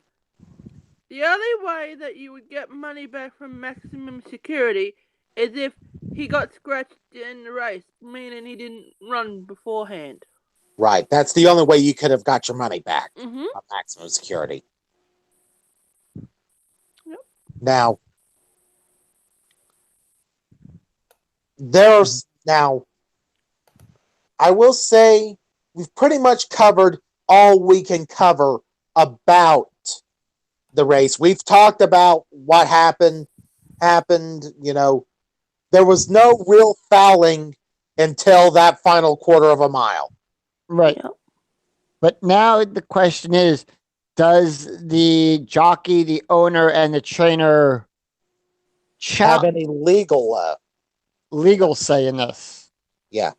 the only way that you would get money back from maximum security is if he got scratched in the race, meaning he didn't run beforehand. Right. That's the only way you could have got your money back Mm-hmm. on maximum security. Yep. Now, I will say we've pretty much covered all we can cover about the race. We've talked about what happened. There was no real fouling until that final quarter of a mile. Right. Yep. But now the question is, does the jockey, the owner, and the trainer Have any legal say in this? Yeah,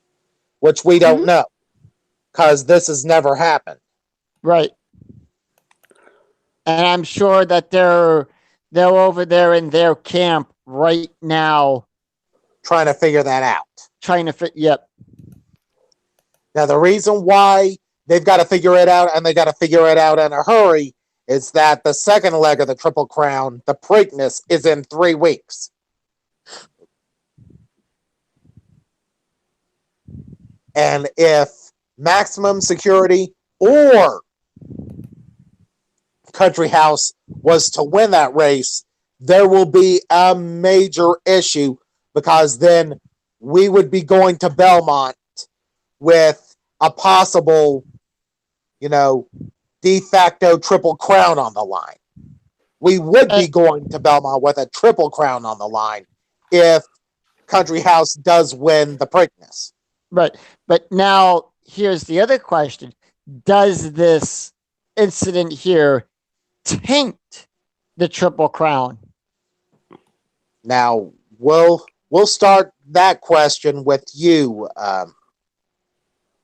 which we don't Mhm. know, because this has never happened. Right. And I'm sure that they're over there in their camp right now Trying to figure that out. trying to fit. Yep. Now, the reason why they've got to figure it out, and they got to figure it out in a hurry, is that the second leg of the Triple Crown, the Preakness, is in 3 weeks. And if maximum security or Country House was to win that race, there will be a major issue, because then we would be going to Belmont with a possible, de facto Triple Crown on the line. We would be going to Belmont with a Triple Crown on the line if Country House does win the Preakness. Right. But now here's the other question. Does this incident here taint the Triple Crown? Now, we'll start that question with you,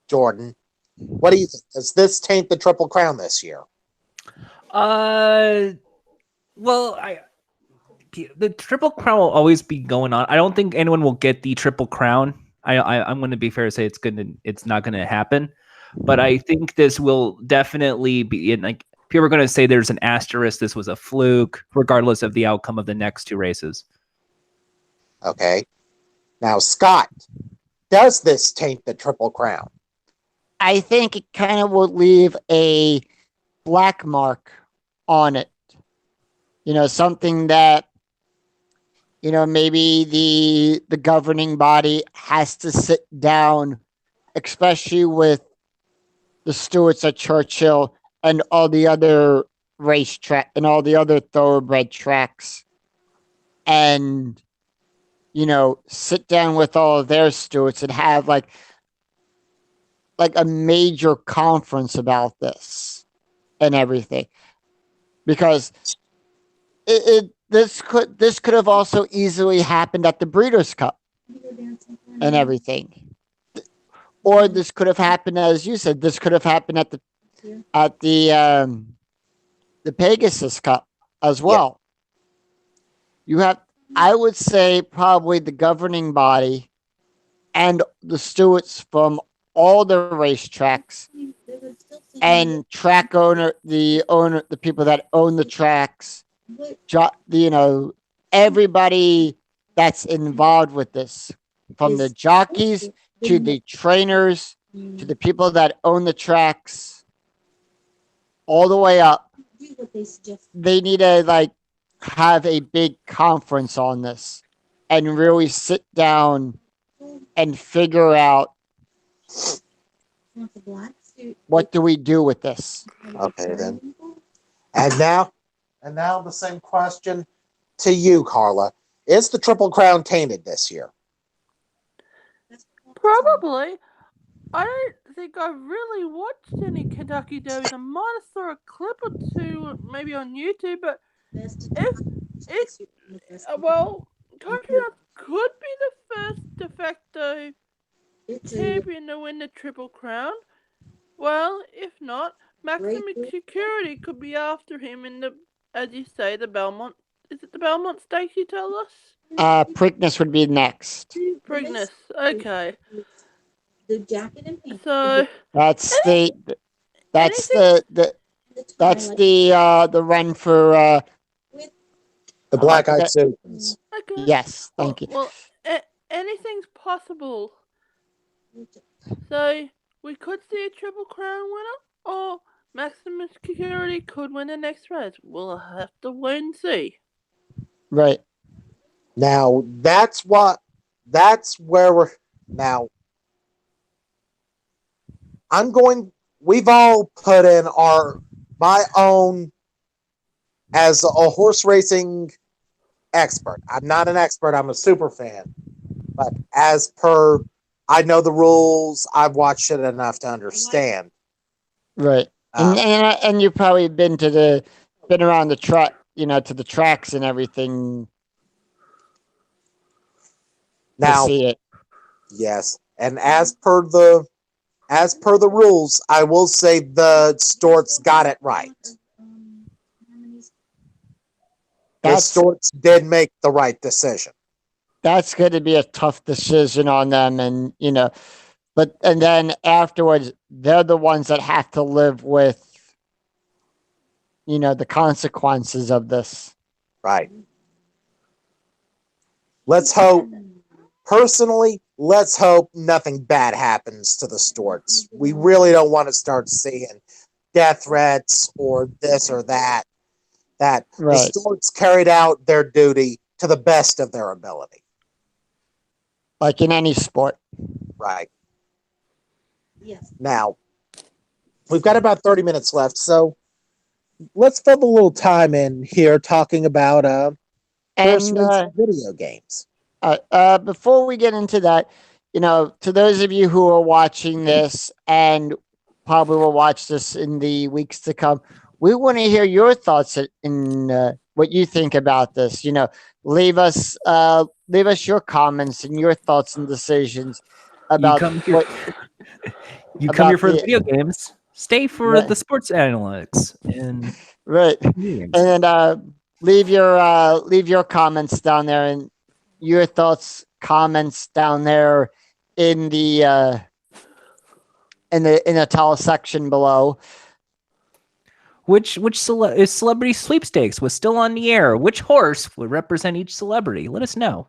Jordan. What do you think? Does this taint the Triple Crown this year? Well, the Triple Crown will always be going on. I don't think anyone will get the Triple Crown. I'm going to be fair to say it's not going to happen, but I think this will definitely be like people are going to say there's an asterisk. This was a fluke, regardless of the outcome of the next 2 races. Okay. Now, Scott, does this taint the Triple Crown? I think it kind of will leave a black mark on it. Something that, maybe the governing body has to sit down, especially with the stewards at Churchill and all the other racetrack and all the other thoroughbred tracks, and sit down with all of their stewards and have like a major conference about this and everything, because this could have also easily happened at the Breeders' Cup and everything, or this could have happened, as you said, this could have happened at the Pegasus Cup as well. Yeah. You have, I would say, probably the governing body and the stewards from all the racetracks and track owner, the people that own the tracks, everybody that's involved with this, from the jockeys to the trainers to the people that own the tracks, all the way up. They need to have a big conference on this and really sit down and figure out what do we do with this. Okay, then. And now the same question to you, Carla. Is the Triple Crown tainted this year? Probably. I don't think I've really watched any Kentucky Derbies. I might have saw a clip or 2 maybe on YouTube, but Country House could be the first de facto champion to win the Triple Crown. Well, if not, maximum security could be after him in the, as you say, the Belmont. Is it the Belmont Stakes you tell us? Preakness would be next. Preakness, okay. The jacket and pink. So That's the that's anything- the run for The Black Eyed that- Susans. okay. yes, thank you. Well, anything's possible. So we could see a Triple Crown winner, or Maximum Security could win the next race. We'll have to wait and see. Right. Now that's where we're now. We've all put in my own as a horse racing expert. I'm not an expert, I'm a super fan. But as per I know the rules, I've watched it enough to understand. Right. And you've probably been around the track, to the tracks and everything Now, to see it. yes, and as per the rules, I will say the Storts got it right. The Storts did make the right decision. That's going to be a tough decision on them, and and then afterwards, they're the ones that have to live with, the consequences of this. Right. Let's hope nothing bad happens to the Storts. We really don't want to start seeing death threats or this or that. That Right. The Storts carried out their duty to the best of their ability. Like in any sport. Right. Yes. Now, we've got about 30 minutes left, so let's fill a little time in here talking about horse racing video games. Before we get into that, to those of you who are watching this and probably will watch this in the weeks to come, we want to hear your thoughts in what you think about this. Leave us your comments and your thoughts and decisions about you come here for the video games. Stay for the sports analytics and right. And leave your comments down there and your thoughts, comments down there in the tell section below. Which is Celebrity Sweepstakes was still on the air? Which horse would represent each celebrity? Let us know.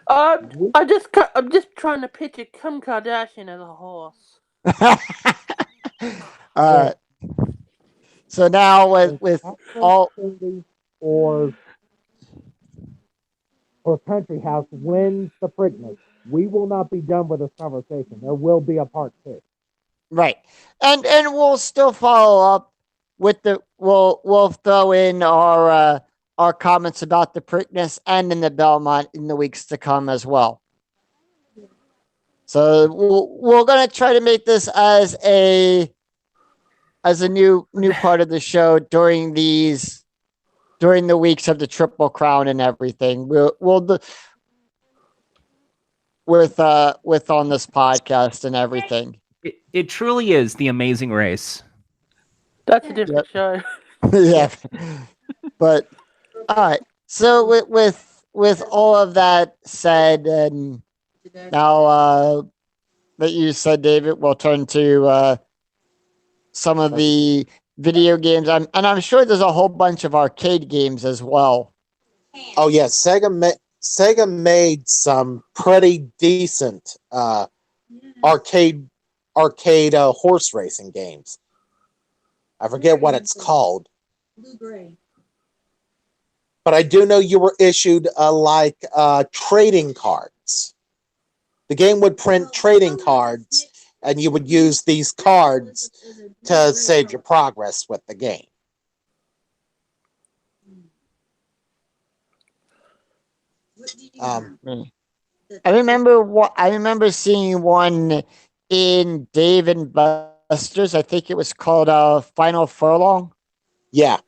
I'm just trying to picture Kim Kardashian as a horse. So now with all or Country House wins the Preakness, we will not be done with this conversation. There will be a part 2. Right. And we'll still follow up with we'll throw in our comments about the Preakness and in the Belmont in the weeks to come as well. So we're gonna try to make this as a new part of the show during the weeks of the Triple Crown and everything. We'll do with on this podcast and everything. It truly is the amazing race. That's a different show. Yeah. But all right. So with all of that said, and now that you said, David, we'll turn to some of the video games. I'm sure there's a whole bunch of arcade games as well. Oh yes, Sega made some pretty decent arcade horse racing games. I forget what it's called. Blue-gray. But I do know you were issued trading cards. The game would print trading cards, and you would use these cards to save your progress with the game. I remember seeing one in Dave and Buster's. I think it was called Final Furlong. Yeah.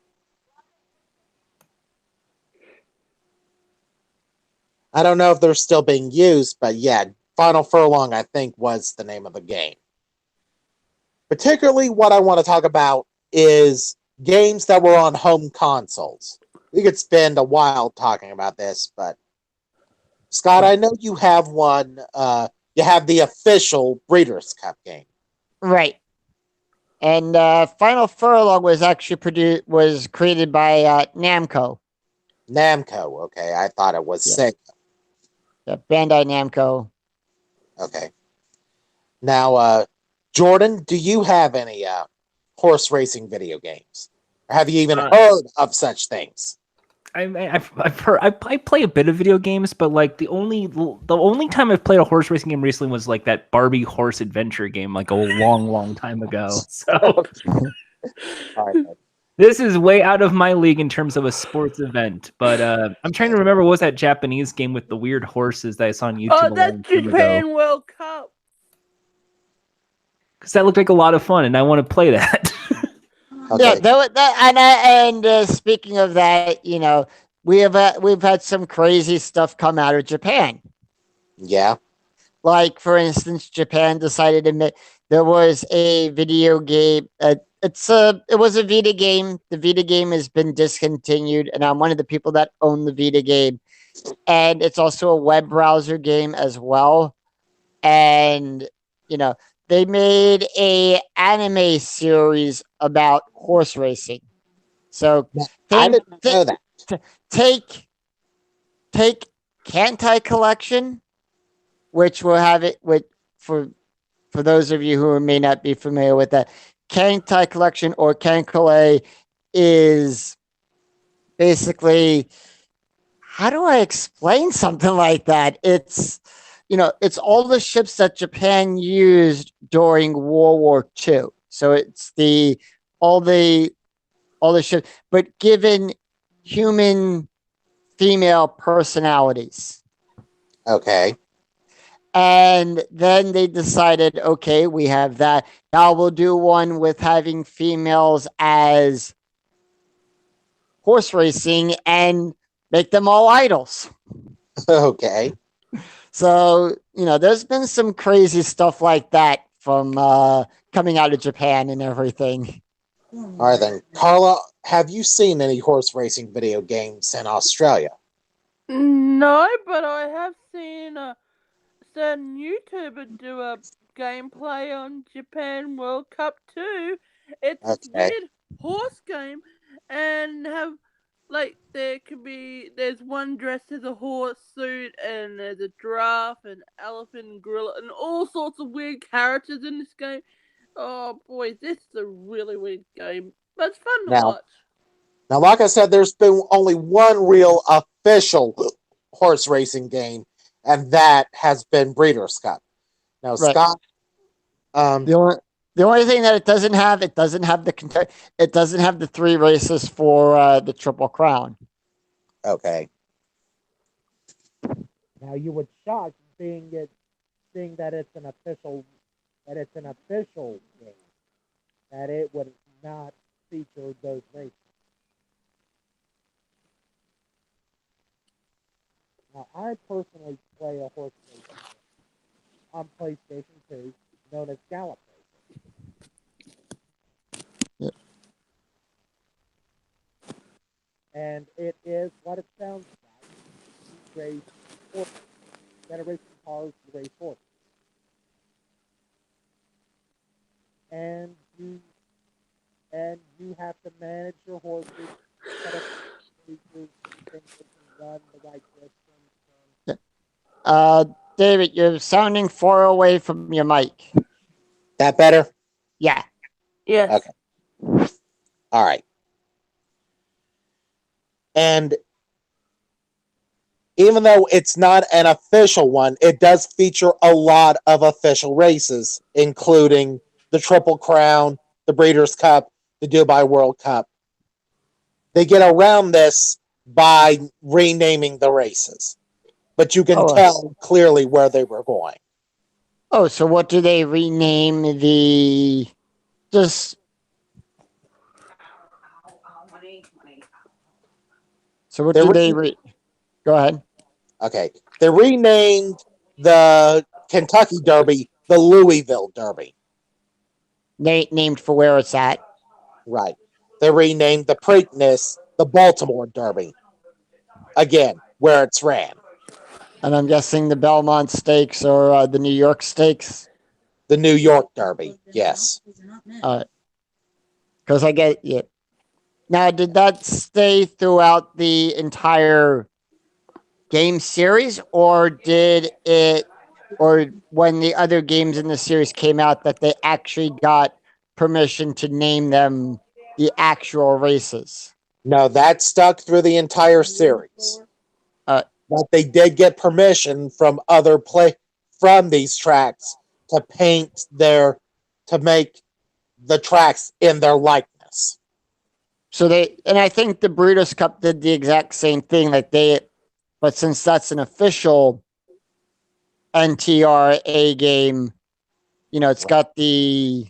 I don't know if they're still being used, but yeah, Final Furlong, I think, was the name of the game. Particularly what I want to talk about is games that were on home consoles. We could spend a while talking about this, but Scott, I know you have one. You have the official Breeders' Cup game. Right. And Final Furlong was actually created by Namco. Namco. Okay, I thought it was Yeah. Sega. Yeah, Bandai Namco. Okay. Now, Jordan, do you have any horse racing video games? Or have you even heard of such things? I've heard I play a bit of video games, but like the only time I've played a horse racing game recently was like that Barbie horse adventure game, like a long time ago. So All right. this is way out of my league in terms of a sports event. But I'm trying to remember what was that Japanese game with the weird horses that I saw on YouTube. Oh, that's Japan World Cup. Because that looked like a lot of fun, and I want to play that. Okay. Yeah, speaking of that, we've had some crazy stuff come out of Japan. Yeah. Like, for instance, Japan decided to make there was a video game. It was a Vita game. The Vita game has been discontinued, and I'm one of the people that own the Vita game. And it's also a web browser game as well. And they made a anime series about horse racing. So I didn't know that. Take Kantai Collection, which will have it for those of you who may not be familiar with that. Kantai Collection or Kankole is basically, how do I explain something like that? It's all the ships that Japan used during World War II. So it's all the ships, but given human female personalities. Okay. And then they decided, okay, we have that. Now we'll do one with having females as horse racing and make them all idols. Okay. So, there's been some crazy stuff like that from coming out of Japan and everything. All right, then. Carla, have you seen any horse racing video games in Australia? No, but I have seen a certain YouTuber do a gameplay on Japan World Cup 2. It's a weird horse game, and there's one dressed as a horse suit, and there's a giraffe, and elephant, and gorilla, and all sorts of weird characters in this game. Oh boy, this is a really weird game, but it's fun to watch. Now, like I said, there's been only one real official horse racing game, and that has been Breeders' Cup. Now, Right. Scott, the only thing that it doesn't have the 3 races for the Triple Crown. Okay. Now you would shock seeing that it's an official game, that it would not feature those races. Now I personally play a horse racing game on PlayStation 2 known as Gallop Racing. Yep. And it is what it sounds like. You race horses. Instead of racing cars, you race horses. And you have to manage your horses, set up races, things that can run the right distance. David, you're sounding far away from your mic. That better? Yeah. Yes. Okay. All right. And even though it's not an official one, it does feature a lot of official races, including the Triple Crown, the Breeders' Cup, the Dubai World Cup. They get around this by renaming the races, but you can tell clearly where they were going. Oh, so what do they rename the just? So what do they go ahead. Okay. They renamed the Kentucky Derby the Louisville Derby. Named for where it's at. Right. They renamed the Preakness the Baltimore Derby. Again, where it's ran. And I'm guessing the Belmont Stakes or the New York Stakes. The New York Derby, yes. Because I get it. Now, did that stay throughout the entire game series, or did it, or when the other games in the series came out, that they actually got permission to name them the actual races? No, that stuck through the entire series. But they did get permission from from these tracks to make the tracks in their likeness. So and I think the Breeders' Cup did the exact same thing. But since that's an official NTRA game, it's got the.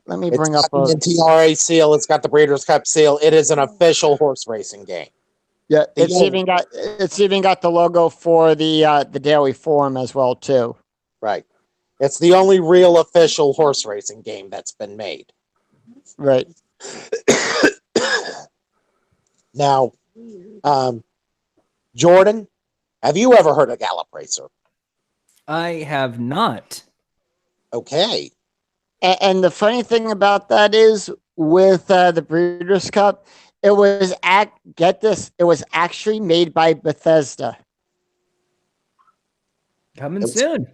Let me bring up the NTRA seal. It's got the Breeders' Cup seal. It is an official horse racing game. Yeah, it's even got the logo for the Daily Forum as well too. Right. It's the only real official horse racing game that's been made. Right. Now, Jordan, have you ever heard of Gallop Racer? I have not. Okay. And the funny thing about that is with the Breeders' Cup, it was it was actually made by Bethesda. Coming soon.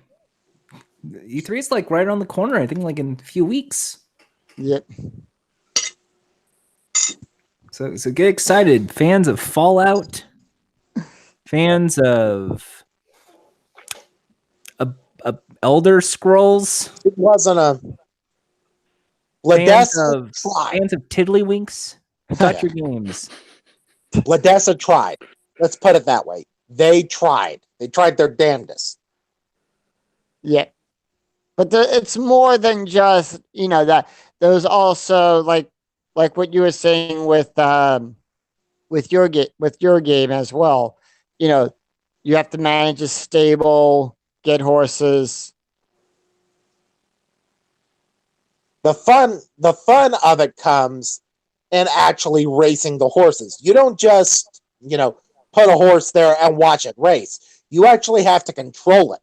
E3 is like right around the corner. I think like in a few weeks. Yep. So get excited, fans of Fallout, fans of Elder Scrolls. It wasn't a fans of Tiddlywinks. Got your games. Bledessa tried. Let's put it that way. They tried. They tried their damnedest. Yeah. But it's more than just, that. There's also like what you were saying with your game as well. You have to manage a stable, get horses. The fun of it comes in actually racing the horses. You don't just, put a horse there and watch it race. You actually have to control it.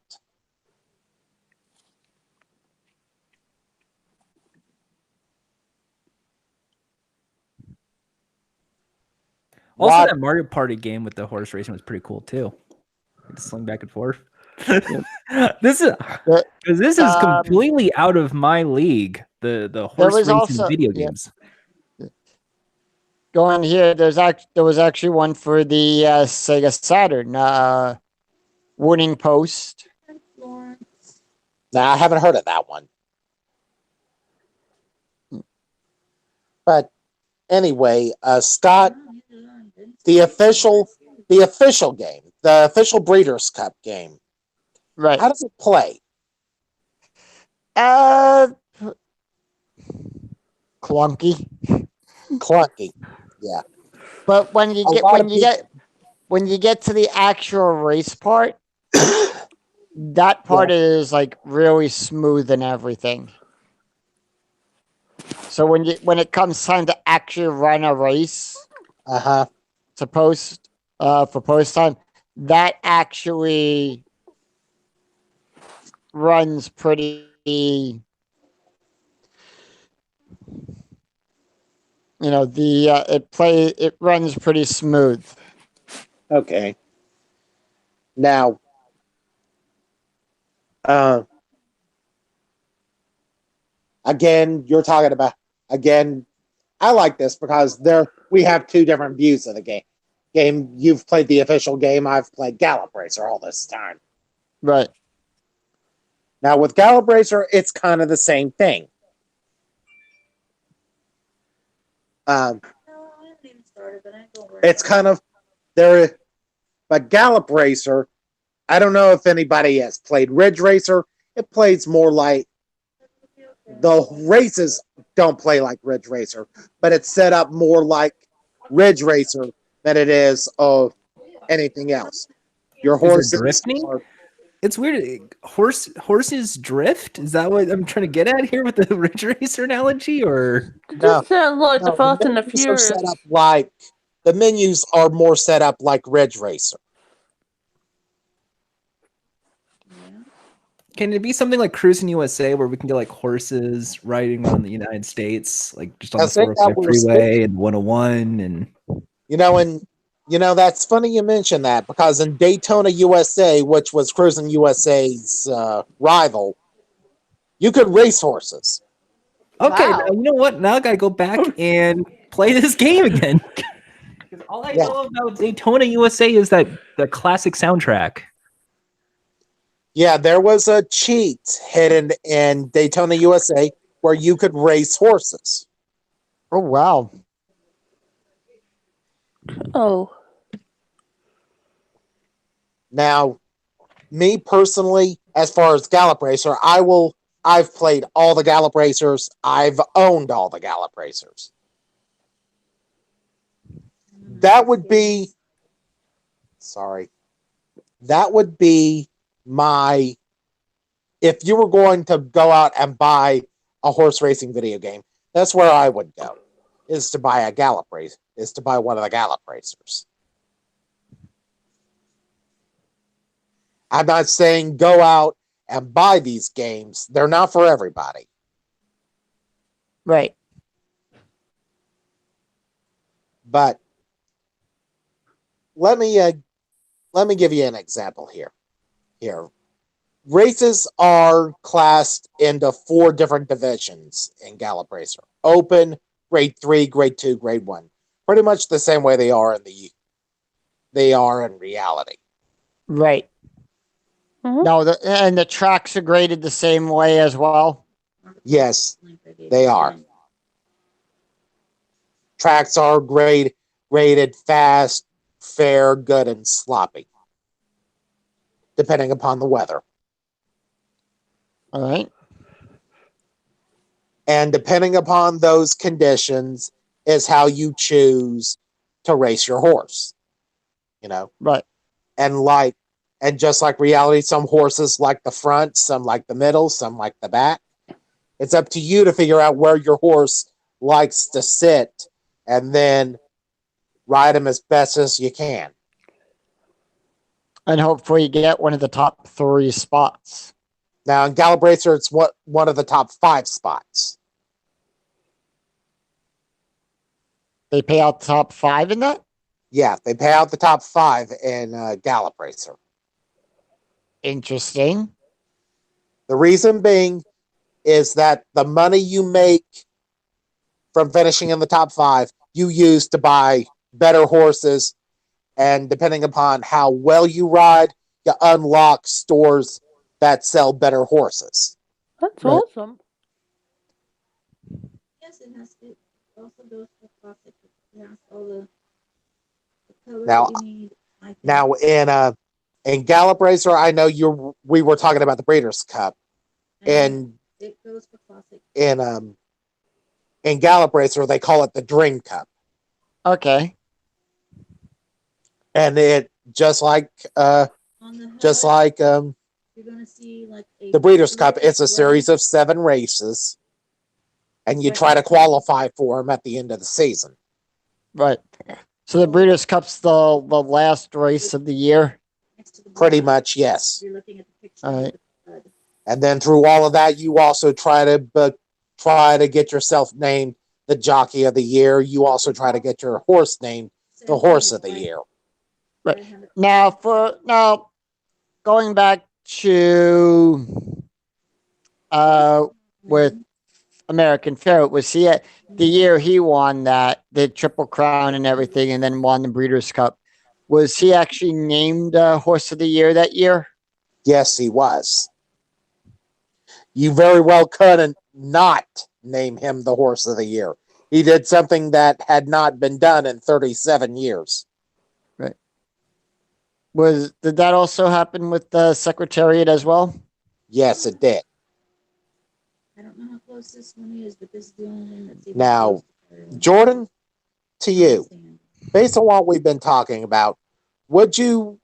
Also, that Mario Party game with the horse racing was pretty cool too. Like swing back and forth. This is completely out of my league. The horse racing video games. Going here, there was actually one for the Sega Saturn, Winning Post. Now I haven't heard of that one. But anyway, Scott, the official game, the official Breeders' Cup game. Right. How does it play? Clunky. Clunky. Yeah. But when you get to the actual race part, that part is like really smooth and everything. So when it comes time to actually run a race, for post time, that actually runs pretty. It runs pretty smooth. Okay. Now, again, you're talking about I like this because we have two different views of the game. You've played the official game. I've played Gallop Racer all this time. Right. Now with Gallop Racer, it's kind of the same thing. It's kind of there, but Gallop Racer, I don't know if anybody has played Ridge Racer. It plays more like the races don't play like Ridge Racer, but it's set up more like Ridge Racer than it is of anything else. Your horses drifting. It's weird. Horses drift? Is that what I'm trying to get at here with the Ridge Racer analogy? Or just sounds like the Fast and the Furious. The menus are more set up like Ridge Racer. Yeah. Can it be something like Cruising USA where we can get like horses riding around the United States, like just on I the think that 405 was freeway and 101 and and that's funny you mention that because in Daytona USA, which was Cruising USA's rival, you could race horses. okay, Wow. now, you know what? Now I gotta go back and play this game again. 'Cause all I Yeah. know about Daytona USA is that the classic soundtrack. Yeah, there was a cheat hidden in Daytona USA where you could race horses. Oh wow. Oh. Now, me personally, as far as Gallop Racer, I've played all the Gallop Racers. I've owned all the Gallop Racers. That would be my, if you were going to go out and buy a horse racing video game, that's where I would go, is to buy one of the Gallop Racers. I'm not saying go out and buy these games. They're not for everybody. Right. But let me give you an example here. Races are classed into 4 different divisions in Gallop Racer: Open, Grade 3, Grade 2, Grade 1. Pretty much the same way they are in reality. Right. Mhm. No, and the tracks are graded the same way as well. Yes, they are. Tracks are graded fast, fair, good, and sloppy, depending upon the weather. All right. And depending upon those conditions is how you choose to race your horse. Right. And just like reality, some horses like the front, some like the middle, some like the back. It's up to you to figure out where your horse likes to sit and then ride him as best as you can. And hopefully you get one of the top 3 spots. Now, in Gallop Racer, it's one of the top 5 spots. They pay out the top 5 in that? Yeah, they pay out the top 5 in Gallop Racer. Interesting. The reason being is that the money you make from finishing in the top 5, you use to buy better horses, and depending upon how well you ride, you unlock stores that sell better horses. That's Right. awesome. Yes, it also goes for classic. It has all the color Now- that you need. I think. Now, in Gallop Racer, I know we were talking about the Breeders' Cup, and it goes for classic. in Gallop Racer, they call it the Dream Cup. Okay. And it just like On the HUD, you're gonna see like the Breeders' Cup, it's a series of 7 races, and you try to qualify for them at the end of the season. Right. So the Breeders' Cup's the last race of the year. next to the Pretty black. much, yes. You're looking at the picture. All right. of the HUD. And then through all of that, you also try to get yourself named the Jockey of the Year. You also try to get your horse named the Horse of the Year. Right. Now going back to with American Pharoah, was he at the year he won that, the Triple Crown and everything, and then won the Breeders' Cup? Was he actually named Horse of the Year that year? Yes, he was. You very well couldn't not name him the Horse of the Year. He did something that had not been done in 37 years. Did that also happen with the Secretariat as well? Yes, it did. I don't know how close this one is, but this is the only one that's even Now, close to Pharoah. Jordan, to you, Understand. based on what we've been talking about, would you,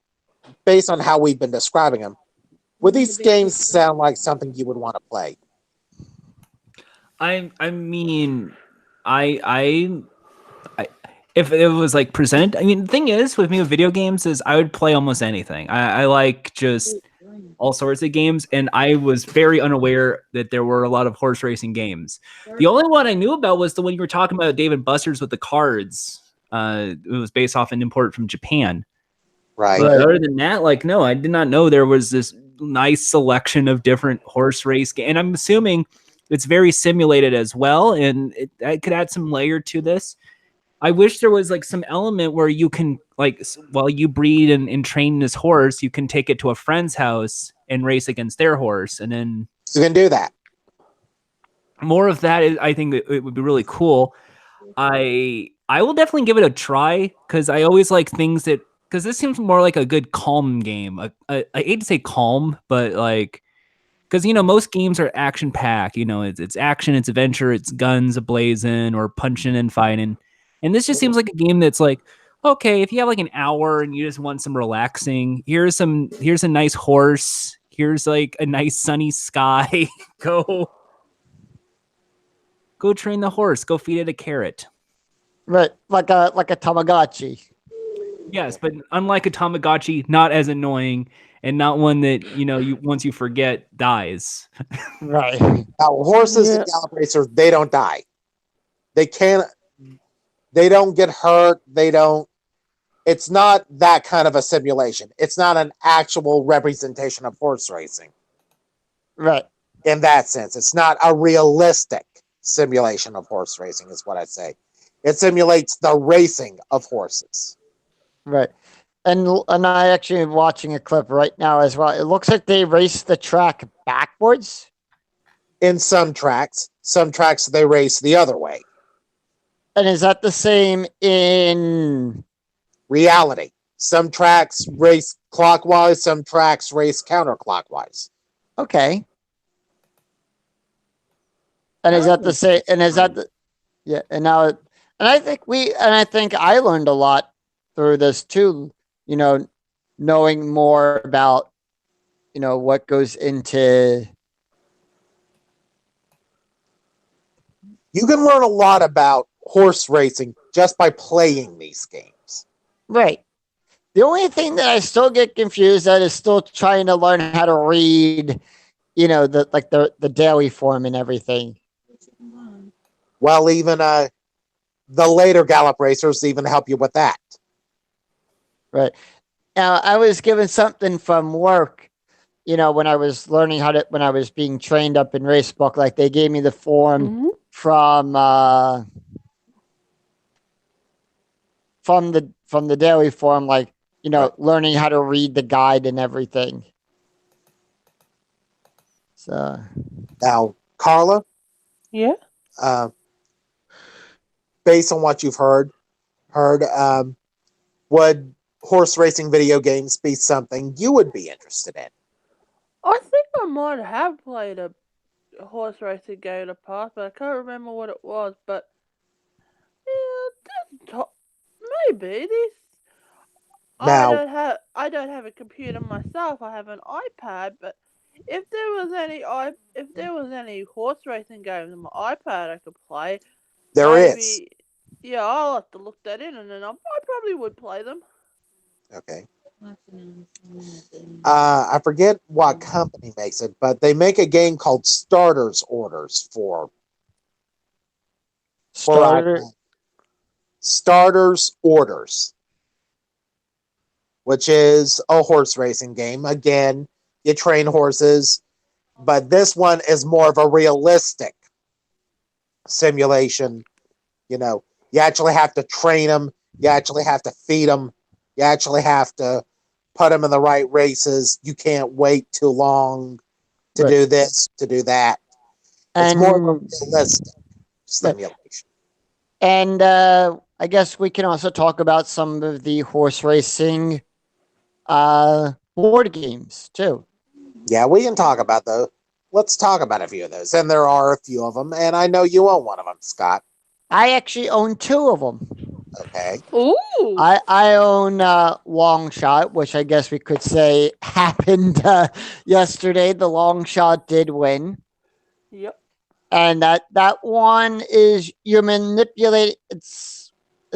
based on how we've been describing them, would these games sound like something you would want to play? I mean, I if it was presented, the thing is with me with video games is I would play almost anything. I like just all sorts of games, and I was very unaware that there were a lot of horse racing games. The only one I knew about was the one you were talking about, Dave and Buster's, with the cards. It was based off an import from Japan. Right. But other than that, like, no, I did not know there was this nice selection of different horse race games. And I'm assuming it's very simulated as well, and I could add some layer to this. I wish there was like some element where you can, like, while you breed and train this horse, you can take it to a friend's house and race against their horse, and then You can do that. more of that. I think it would be really cool. I will definitely give it a try, because I always like things that, because this seems more like a good calm game. I hate to say calm, but like, because most games are action packed. It's action, it's adventure, it's guns ablazing or punching and fighting. And this just seems like a game that's like, okay, if you have like an hour and you just want some relaxing, here's a nice horse, here's like a nice sunny sky. Go train the horse, go feed it a carrot. Right, like a Tamagotchi. Yes, but unlike a Tamagotchi, not as annoying, and not one that you once you forget dies. Right. Now, horses Yeah. and gallop racers, they don't die. They don't get hurt. It's not that kind of a simulation. It's not an actual representation of horse racing Right. in that sense. It's not a realistic simulation of horse racing, is what I say. It simulates the racing of horses. Right. And I actually am watching a clip right now as well. It looks like they race the track backwards. In some tracks they race the other way. And is that the same in Reality. Some tracks race clockwise, some tracks race counterclockwise. okay. And is that the same and is that the yeah, and now and I think I learned a lot through this too, knowing more about what goes into You can learn a lot about horse racing just by playing these games. right. The only thing that I still get confused at is still trying to learn how to read, the daily form and everything. Well, even the later gallop racers even help you with that. Right. Now, I was given something from work, when I was learning when I was being trained up in Racebook, like they gave me the form Mhm. from the daily form, like, learning how to read the guide and everything. So, Now, Carla, Yeah. based on what you've heard, would horse racing video games be something you would be interested in? I think I might have played a horse racing game in the past, but I can't remember what it was. But yeah, maybe this. Now- I don't have a computer myself. I have an iPad, but if there was any horse racing games on my iPad I could play, There is. maybe. Yeah, I'll have to look that in, and then I probably would play them. Okay. I forget what company makes it, but they make a game called Starter's Orders for starter. iPad. Starter's Orders, which is a horse racing game. Again, you train horses, but this one is more of a realistic simulation. You actually have to train them. You actually have to feed them. You actually have to put them in the right races. You can't wait too long to Right. do this, to do that. It's And more of a realistic simulation. And I guess we can also talk about some of the horse racing board games too. Yeah, we can talk about those. Let's talk about a few of those. And there are a few of them. And I know you own one of them, Scott. I actually own two of them. Okay. Ooh. I own Long Shot, which I guess we could say happened yesterday. The Long Shot did win. Yep. And that one is you manipulate. It's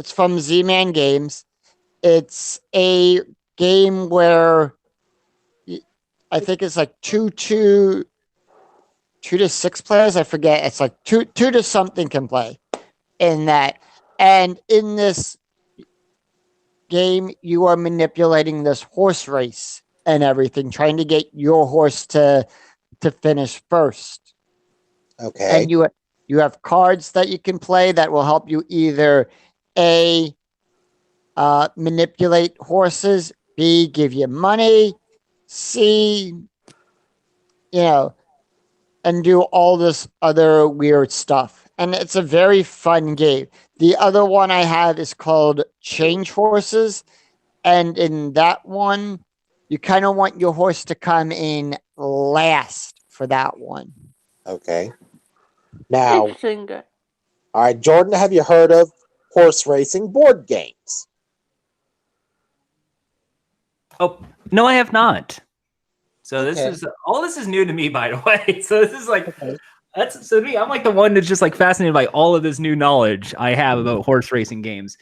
from Z-Man Games. It's a game where I think it's like two to six players. I forget. It's like two to something can play in that. And in this game, you are manipulating this horse race and everything, trying to get your horse to finish first. Okay. And you have cards that you can play that will help you either A, manipulate horses, B, give you money, C, and do all this other weird stuff. And it's a very fun game. The other one I have is called Change Horses. And in that one, you kind of want your horse to come in last for that one. Okay. Now, Interesting game. all right, Jordan, have you heard of horse racing board games? Oh no, I have not. So this Okay. is all this is new to me, by the way. So this is like Okay. that's so to me. I'm like the one that's just like fascinated by all of this new knowledge I have about horse racing games.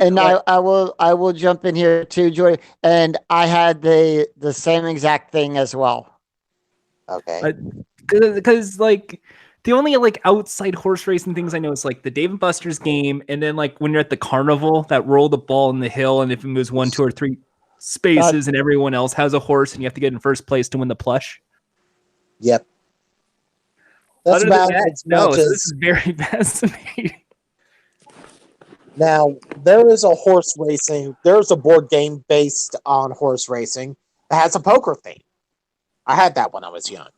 And I will jump in here too, Joy. And I had the same exact thing as well. Okay. Because like the only like outside horse racing things I know is like the Dave and Buster's game, and then like when you're at the carnival, that roll the ball in the hill, and if it moves 1, 2, or 3 spaces, and everyone else has a horse, and you have to get in first place to win the plush. Yep. That's Other than about that, as no. much So as. this is very fascinating. Now, there is a horse racing. There's a board game based on horse racing that has a poker theme. I had that when I was young.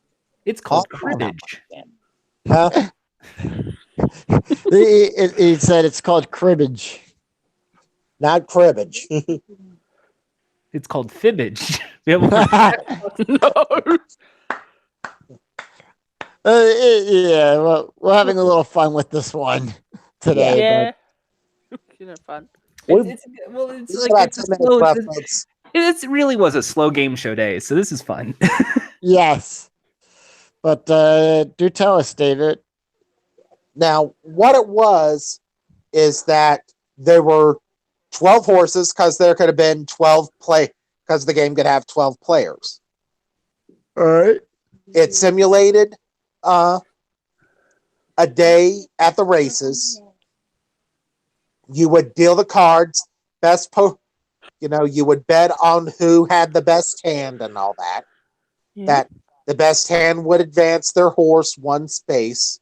It's called Oh, cribbage. Huh? He said it's called cribbage. Not cribbage. It's called fibbage. Yeah, No. Yeah, well, we're having a little fun with this one today. Yeah. Fun. it's It's like about it's a 10 minutes slow. left, folks. It really was a slow game show day, so this is fun. Yes. But do tell us, David. Now, what it was is that there were 12 horses because there could have been 12 play because the game could have 12 players. All right. It simulated a day at the races. You would deal the cards, you would bet on who had the best hand and all that. Yeah. That the best hand would advance their horse one space,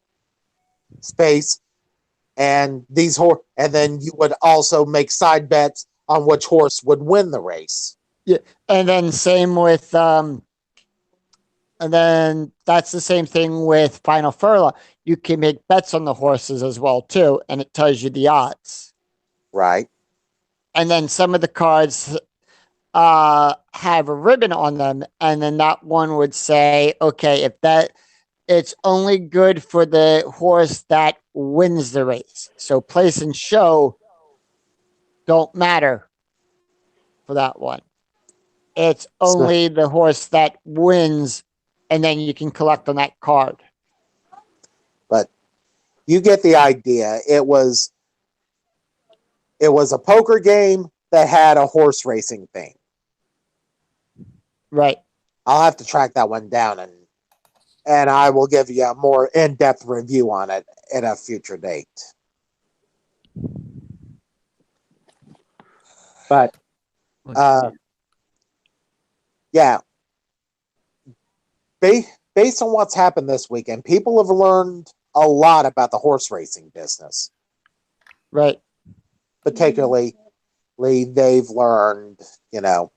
and and then you would also make side bets on which horse would win the race. And then same with and then that's the same thing with Final Furlong. You can make bets on the horses as well too, and it tells you the odds. Right. And then some of the cards have a ribbon on them, and then that one would say, okay, if that it's only good for the horse that wins the race. So place and show don't matter for that one. It's only the horse that wins, and then you can collect on that card. But you get the idea. It was a poker game that had a horse racing theme. Right. I'll have to track that one down and I will give you a more in-depth review on it at a future date. But yeah, based on what's happened this weekend, people have learned a lot about the horse racing business. Right. Particularly, they've learned, no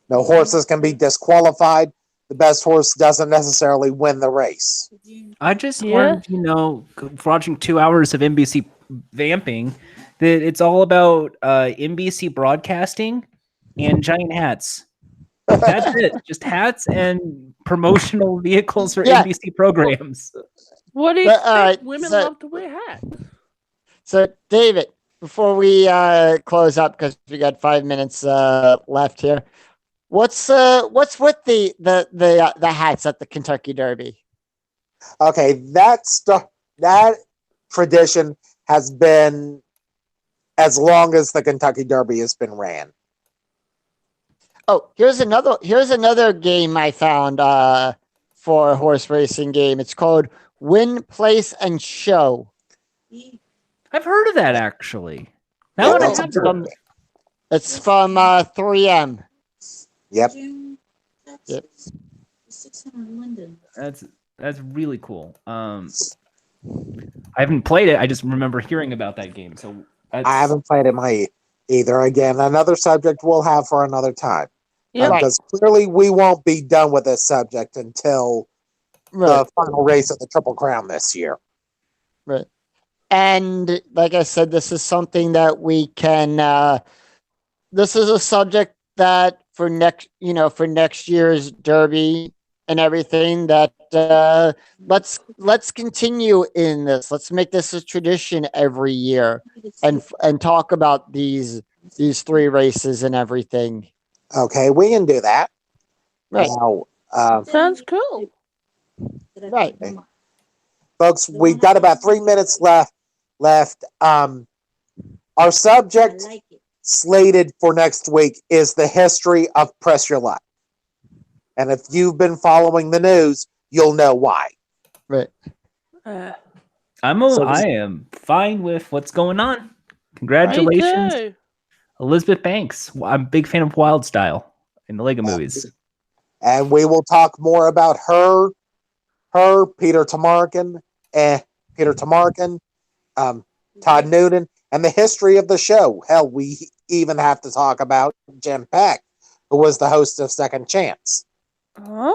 horses can be disqualified. The best horse doesn't necessarily win the race. I just learned, watching 2 hours of NBC vamping, that it's all about NBC broadcasting and giant hats. That's it. Just hats and promotional vehicles for Yeah. NBC programs. What do you But, expect? all right, Women so- love to wear hats. So, David, before we close up, because we got 5 minutes left here, what's with the hats at the Kentucky Derby? Okay, that tradition has been as long as the Kentucky Derby has been ran. Oh, here's another game I found for a horse racing game. It's called Win, Place, and Show. I've heard of that actually. That Yeah, one I that's a have good heard. one. It's from 3M. Yep. June, Yep. 600 Linden. That's really cool. I haven't played it. I just remember hearing about that game. So that's, I haven't played it either. Again, another subject we'll have for another time. Yeah. Right. Because clearly we won't be done with this subject until Right. the final race of the Triple Crown this year. Right. And like I said, this is something that we can this is a subject that for next year's Derby and everything that let's continue in this. Let's make this a tradition every year and talk about these three races and everything. Okay, we can do that. Right. Now, Sounds cool. Right. folks, we've got about 3 minutes left. Our subject slated for next week is the history of Press Your Luck. And if you've been following the news, you'll know why. Right. Uh, I am fine with what's going on. Congratulations, Me too. Elizabeth Banks. I'm a big fan of Wild Style in the Lego movies. And we will talk more about her, Peter Tamarkin, Todd Noonan, and the history of the show. Hell, we even have to talk about Jen Peck, who was the host of Second Chance. Huh?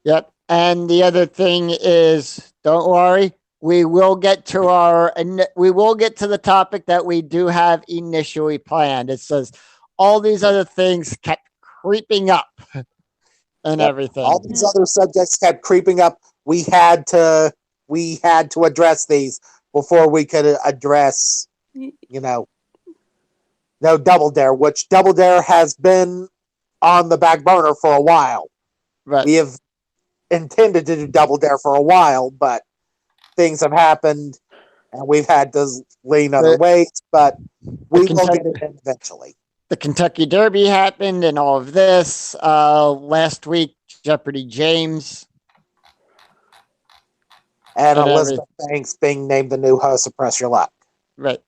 Yep. And the other thing is, don't worry, we will get to the topic that we do have initially planned. It says all these other things kept creeping up and Yep. everything. All these other subjects kept creeping up. We had to address these before we could address, no Double Dare, which Double Dare has been on the back burner for a while. Right. We have intended to do Double Dare for a while, but things have happened and we've had to lean other ways, but we will get it in eventually. The Kentucky Derby happened and all of this. Last week, Jeopardy James. And And Elizabeth Banks being named the new host of Press Your Luck. Right.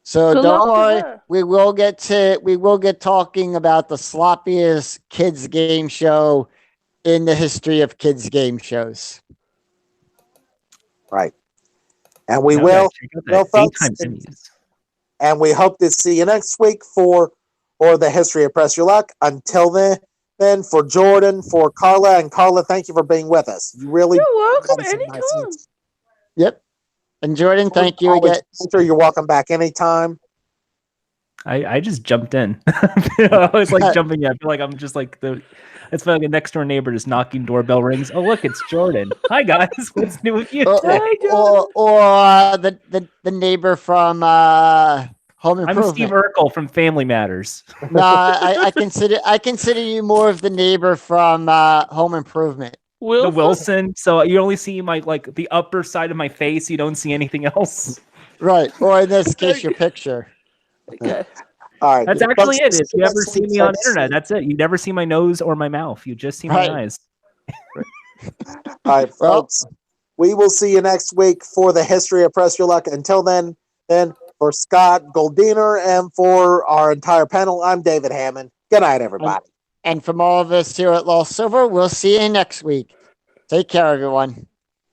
So Good don't luck to worry. her. We will get talking about the sloppiest kids game show in the history of kids game shows. Right. And we Now I will, gotta check out that well, folks, daytime Emmys. and we hope to see you next week for the history of Press Your Luck. Until then, for Jordan, for Carla, and Carla, thank you for being with us. You really You're welcome had some nice anytime. insight. Yep. And Jordan, thank you Always again. pleasure. You're welcome back anytime. I just jumped in. I always like jumping in. I feel like I'm just like it's like a next door neighbor just knocking, doorbell rings. Oh look, it's Jordan. Hi guys, what's new with you today? Or the neighbor from Home I'm Improvement. Steve Urkel from Family Matters. No, I consider you more of the neighbor from Home Improvement. The Wilson. So you only see my the upper side of my face. You don't see anything else. Right. Or in this case, your picture. Okay. All right. That's actually it. Folks, If you ever next see week, me on folks. internet, that's it. You never see my nose or my mouth. You just see my Right. eyes. All right, Well- folks. We will see you next week for the history of Press Your Luck. Until then, for Scott Goldiner and for our entire panel, I'm David Hammond. Good night, everybody. And from all of us here at Lost Silver, we'll see you next week. Take care, everyone.